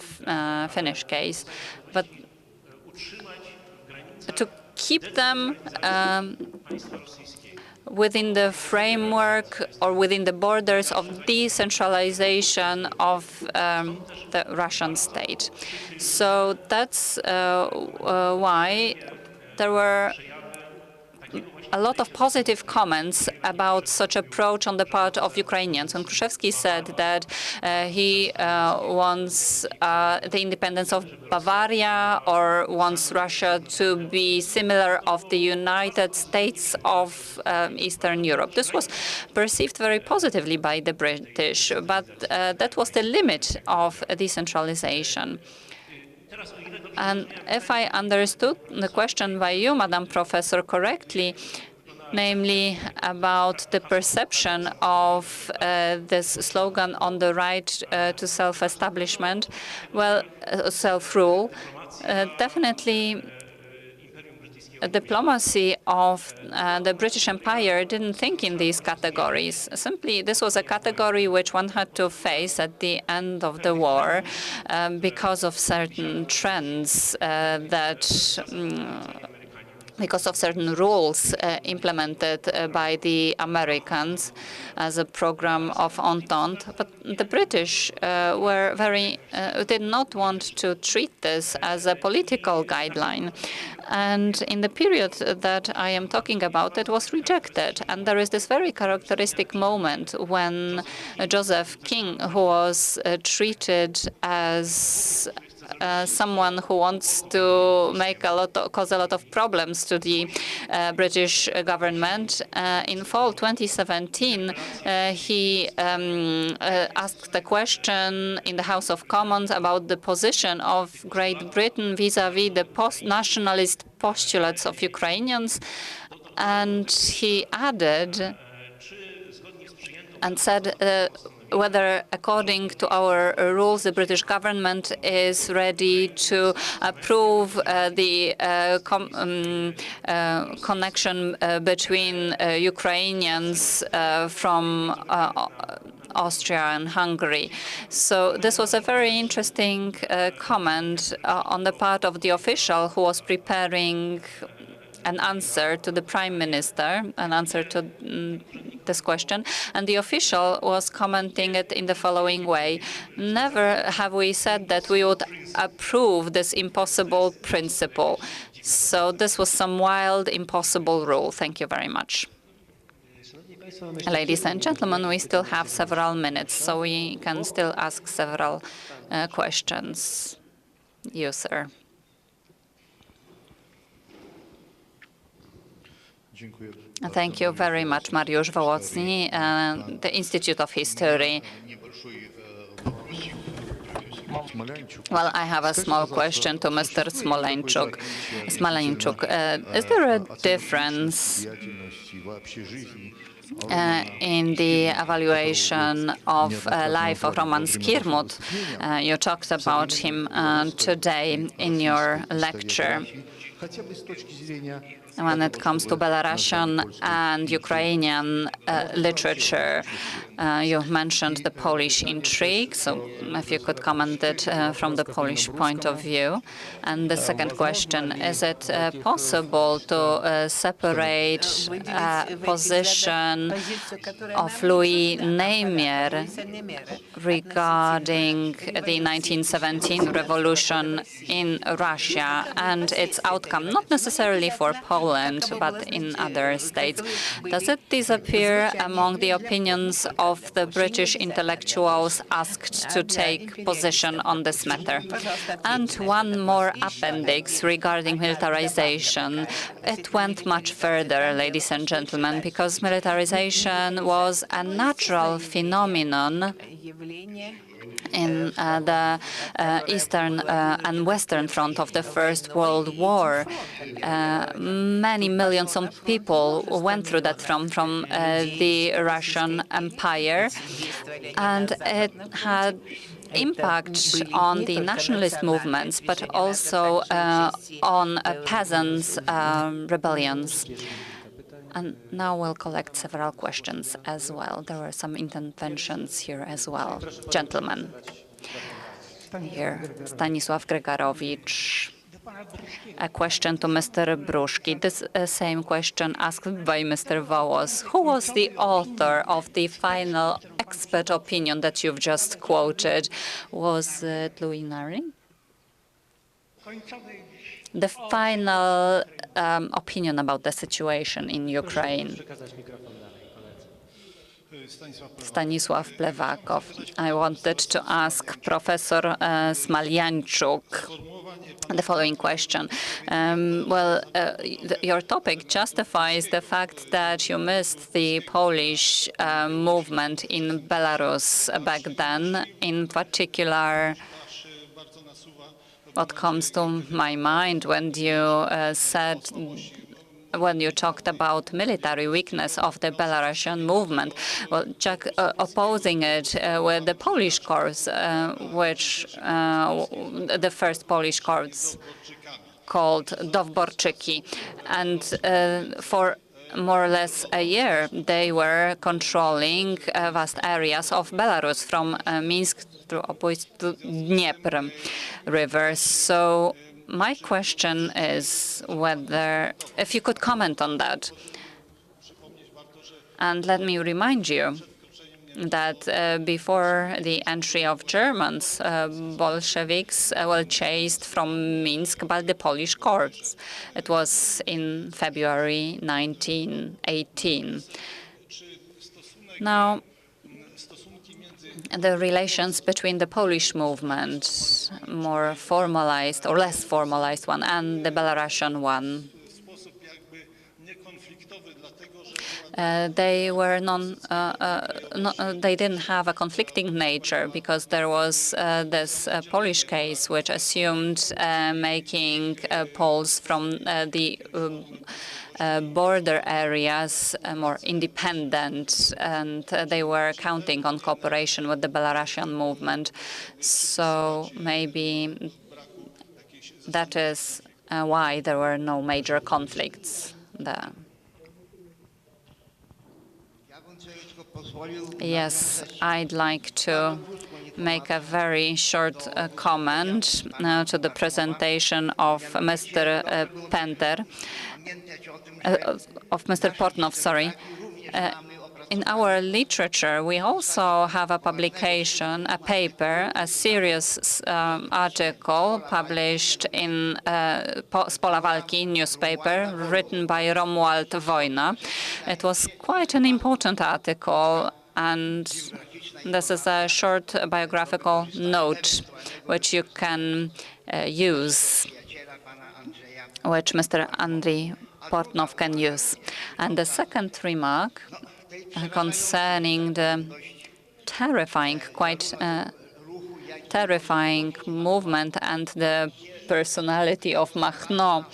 S3: Finnish case, but to keep them within the framework or within the borders of decentralization of the Russian state. So that's why there were a lot of positive comments about such approach on the part of Ukrainians. And Khrushchevsky said that he wants the independence of Bavaria or wants Russia to be similar of the United States of Eastern Europe. This was perceived very positively by the British, but that was the limit of decentralization. And if I understood the question by you, Madam Professor, correctly, namely about the perception of this slogan on the right to self-establishment, well, self-rule, definitely diplomacy of the British Empire didn't think in these categories. Simply, this was a category which one had to face at the end of the war because of certain trends that because of certain rules implemented by the Americans as a program of Entente. But the British did not want to treat this as a political guideline. And in the period that I am talking about, it was rejected. And there is this very characteristic moment when Joseph King, who was treated as someone who wants to cause a lot of problems to the British government. In fall 2017, he asked a question in the House of Commons about the position of Great Britain vis-à-vis the post-nationalist postulates of Ukrainians, and he added and said whether, according to our rules, the British government is ready to approve the connection between Ukrainians from Austria and Hungary. So this was a very interesting comment on the part of the official who was preparing an answer to the Prime Minister, an answer to this question, and the official was commenting it in the following way: never have we said that we would approve this impossible principle. So this was some wild, impossible rule. Thank you very much. Ladies and gentlemen, we still have several minutes, so we can still ask several questions. You, sir. Thank you very much, Mariusz Wołocki, the Institute of History. Well, I have a small question to Mr. Smalianchuk. Is there a difference in the evaluation of life of Roman Skirmut? You talked about him today in your lecture. When it comes to Belarusian and Ukrainian literature, you mentioned the Polish intrigue, so if you could comment it from the Polish point of view. And the second question, is it possible to separate position of Louis Niemeyer regarding the 1917 revolution in Russia and its outcome, not necessarily for Poland, but in other states? Does it disappear among the opinions of the British intellectuals asked to take position on this matter? And one more appendix regarding militarization. It went much further, ladies and gentlemen, because militarization was a natural phenomenon in the eastern and western front of the First World War. Many millions of people went through that from the Russian Empire, and it had impact on the nationalist movements, but also on peasants' rebellions. And now we'll collect several questions as well. There were some interventions here as well. Gentlemen. Here, Stanisław Gregorowicz. A question to Mr. Bruski. This same question asked by Mr. Wołos. Who was the author of the final expert opinion that you've just quoted? Was it Louis Niemeyer? The final opinion about the situation in Ukraine. Stanisław Plewakov. I wanted to ask Professor Smalianchuk the following question. Your topic justifies the fact that you missed the Polish movement in Belarus back then. In particular, what comes to my mind when you talked about military weakness of the Belarusian movement, well, opposing it with the Polish corps, which the first Polish corps called Dowborczyki, and for more or less a year, they were controlling vast areas of Belarus, from Minsk through to Dnieper River. So My question is whether, if you could comment on that. And let me remind you that before the entry of Germans, Bolsheviks were chased from Minsk by the Polish courts. It was in February 1918. Now, the relations between the Polish movement, more formalized or less formalized one, and the Belarusian one, they were they didn't have a conflicting nature because there was this Polish case which assumed making Poles from the border areas more independent, and they were counting on cooperation with the Belarusian movement. So maybe that is why there were no major conflicts there. Yes, I'd like to make a very short comment to the presentation of Mr. Portnov, sorry. In our literature, we also have a publication, a paper, a serious article published in Spola Walki newspaper, written by Romuald Wojna. It was quite an important article, and this is a short biographical note which you can use, which Mr. Andriy Portnov can use. And the second remark concerning the terrifying, quite terrifying movement and the personality of Machno,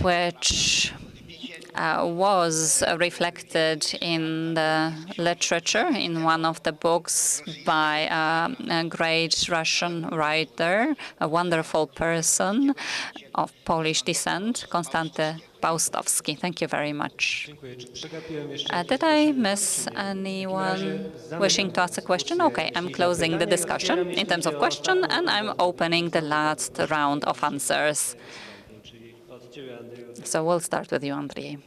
S3: which was reflected in the literature in one of the books by a great Russian writer, a wonderful person of Polish descent, Konstanty Paustowski. Thank you very much. Did I miss anyone wishing to ask a question? Okay, I'm closing the discussion in terms of question, and I'm opening the last round of answers. So we'll start with you, Andriy.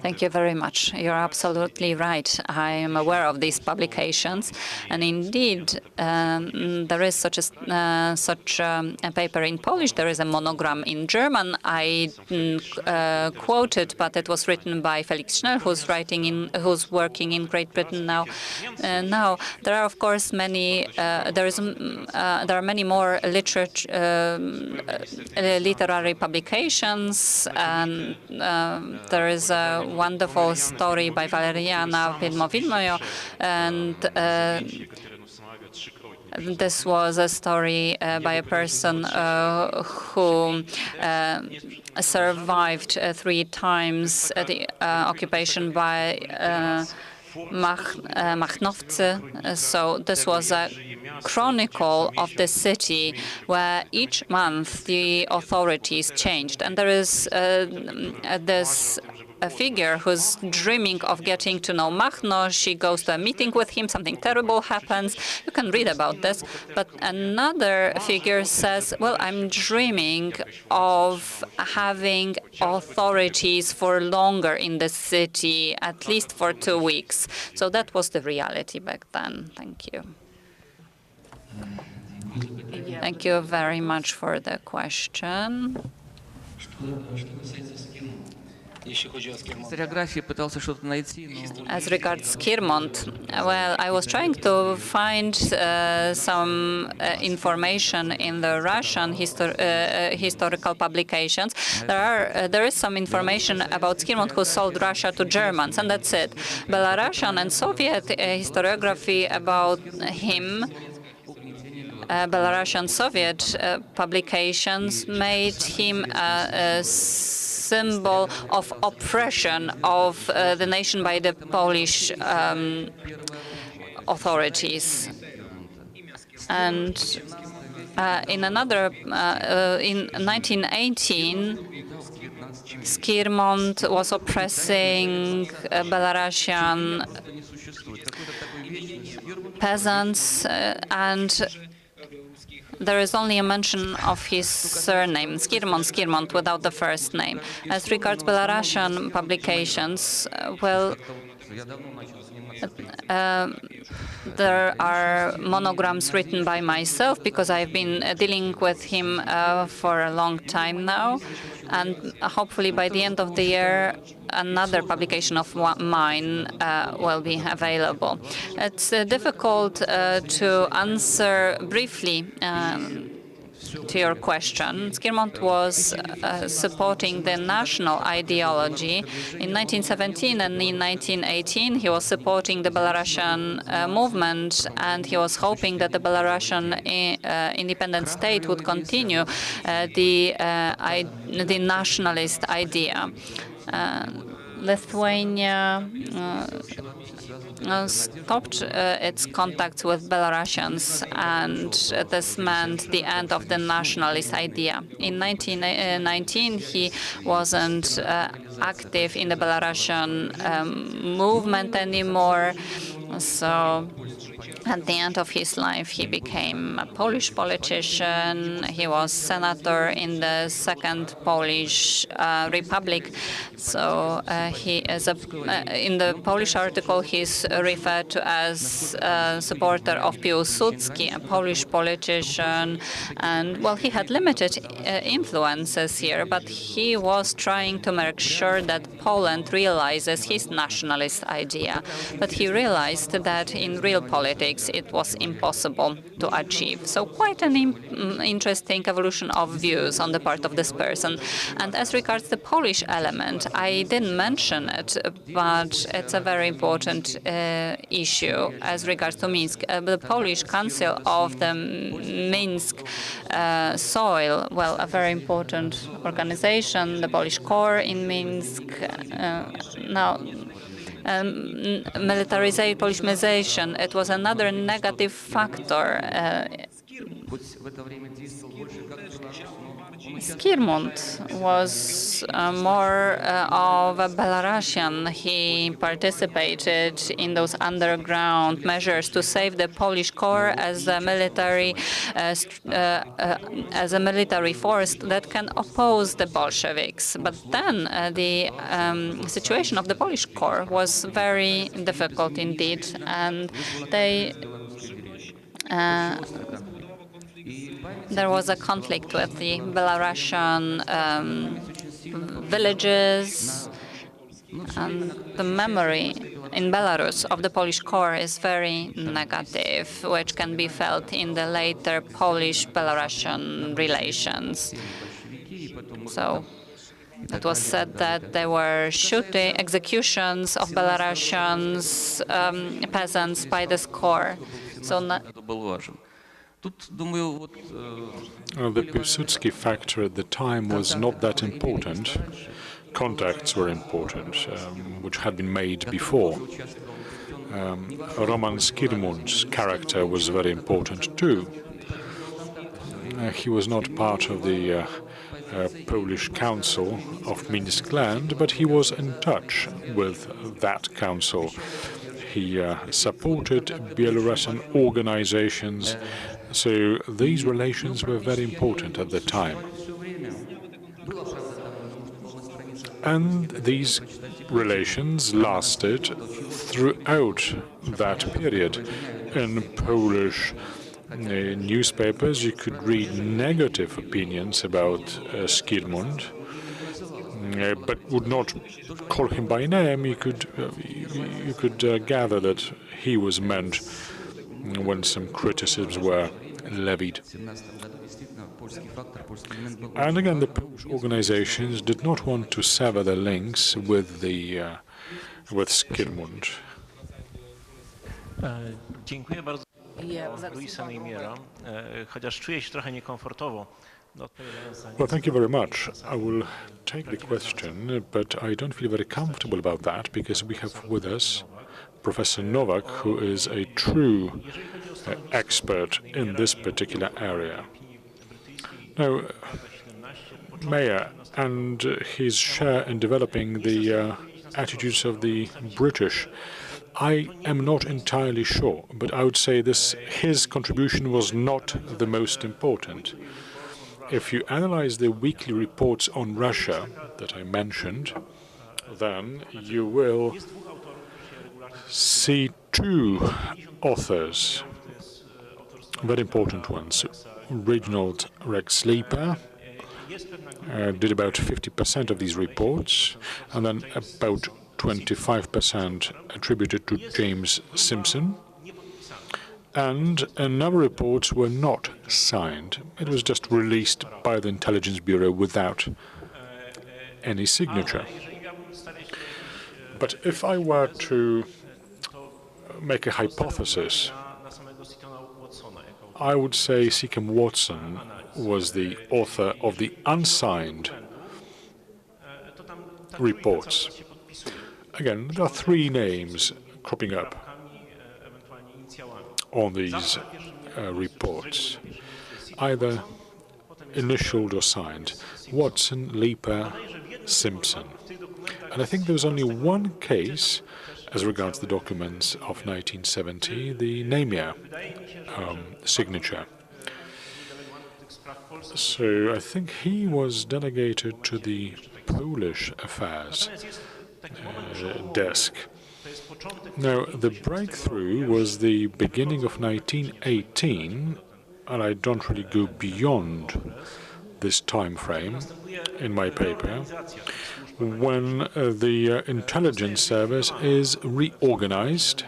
S3: Thank you very much. You're absolutely right. I am aware of these publications, and indeed, there is such a paper in Polish. There is a monogram in German. I quote it, but it was written by Felix Schnell, who's working in Great Britain now. Now there are, of course, many. There are many more literary publications, and there is a wonderful story by Valeriana Widmo-Widmojo, and this was a story by a person who survived 3 times the occupation by Machnowcy. So this was a chronicle of the city where each month the authorities changed. And there is this a figure who's dreaming of getting to know Machno. She goes to a meeting with him. Something terrible happens. You can read about this. But another figure says, well, I'm dreaming of having authorities for longer in the city, at least for 2 weeks. So that was the reality back then. Thank you. Thank you very much for the question. As regards Skirmont, well, I was trying to find some information in the Russian historical publications. There is some information about Skirmont, who sold Russia to Germans, and that's it. Belarusian and Soviet historiography about him, Belarusian Soviet publications made him a symbol of oppression of the nation by the Polish authorities. And in 1918, Skirmont was oppressing Belarusian peasants, and there is only a mention of his surname, Skirmont, without the first name. As regards Belarusian publications, well, there are monograms written by myself because I've been dealing with him for a long time now, and hopefully by the end of the year another publication of mine will be available. It's difficult to answer briefly to your question. Skirmont was supporting the national ideology. In 1917 and in 1918, he was supporting the Belarusian movement, and he was hoping that the Belarusian independent state would continue the nationalist idea. Lithuania stopped its contacts with Belarusians, and this meant the end of the nationalist idea. In 1919, he wasn't active in the Belarusian movement anymore, so at the end of his life, he became a Polish politician. He was senator in the Second Polish Republic. So he is in the Polish article, he's referred to as a supporter of Piłsudski, a Polish politician. And well, he had limited influences here, but he was trying to make sure that Poland realizes his nationalist idea. But he realized that in real politics, it was impossible to achieve. So quite an interesting evolution of views on the part of this person. And as regards the Polish element, I didn't mention it, but it's a very important issue as regards to Minsk. The Polish Council of the Minsk soil, well, a very important organization, the Polish Corps in Minsk. Now, Polish-militarization, it was another negative factor. Skirmont was more of a Belarusian. He participated in those underground measures to save the Polish Corps as a military force that can oppose the Bolsheviks. But then the situation of the Polish Corps was very difficult indeed, and there was a conflict with the Belarusian villages, and the memory in Belarus of the Polish Corps is very negative, which can be felt in the later Polish-Belarusian relations. So it was said that there were executions of Belarusians peasants by this corps. So
S5: the Piłsudski factor at the time was not that important. Contacts were important, which had been made before. Roman Skirmont's character was very important too. He was not part of the Polish Council of Minsk Land, but he was in touch with that council. He supported Belarusian organizations, so these relations were very important at the time. And these relations lasted throughout that period. In Polish newspapers, you could read negative opinions about Skirmont, but would not call him by name. You could gather that he was meant when some criticisms were levied. And again, the Polish organizations did not want to sever the links with Skirmont.
S6: Dziękuję bardzo Luisa Neimiera, chociaż czuję się trochę niekomfortowo.
S5: Well, thank you very much. I will take the question, but I don't feel very comfortable about that because we have with us Professor Nowak, who is a true expert in this particular area. Now, Mayor and his share in developing the attitudes of the British I am not entirely sure, but I would say his contribution was not the most important. If you analyze the weekly reports on Russia that I mentioned, then you will see two authors, very important ones. Reginald Rex Sleeper did about 50% of these reports, and then about 25% attributed to James Simpson. And another reports were not signed. It was just released by the Intelligence Bureau without any signature. But if I were to make a hypothesis, I would say Seacombe Watson was the author of the unsigned reports. Again, there are three names cropping up on these reports, either initialed or signed: Watson, Leeper, Simpson. And I think there was only one case, as regards the documents of 1970, the Namia signature. So I think he was delegated to the Polish affairs desk. Now, the breakthrough was the beginning of 1918, and I don't really go beyond this time frame in my paper, when the intelligence service is reorganized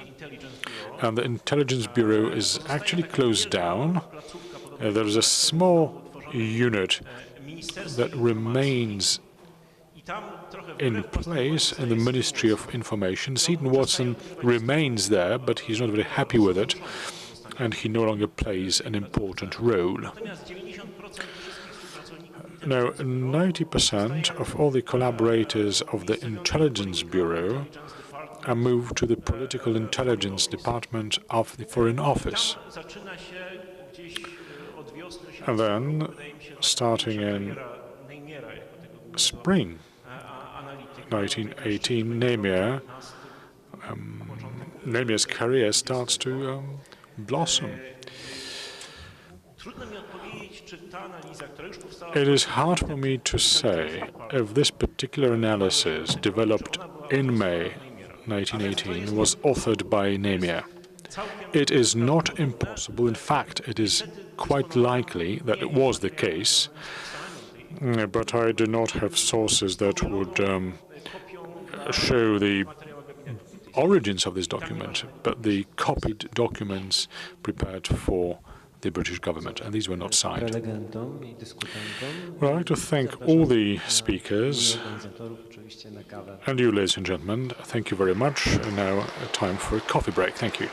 S5: and the Intelligence Bureau is actually closed down. There is a small unit that remains in place in the Ministry of Information. Seton Watson remains there, but he's not very happy with it, and he no longer plays an important role. Now, 90% of all the collaborators of the Intelligence Bureau are moved to the Political Intelligence Department of the Foreign Office. And then, starting in spring 1918, Namia's career starts to blossom. It is hard for me to say if this particular analysis, developed in May 1918, was authored by Namia. It is not impossible, in fact, it is quite likely that it was the case, but I do not have sources that would show the origins of this document, but the copied documents prepared for the British government, and these were not signed. Well, I'd like to thank all the speakers, and you, ladies and gentlemen. Thank you very much. And now, time for a coffee break. Thank you.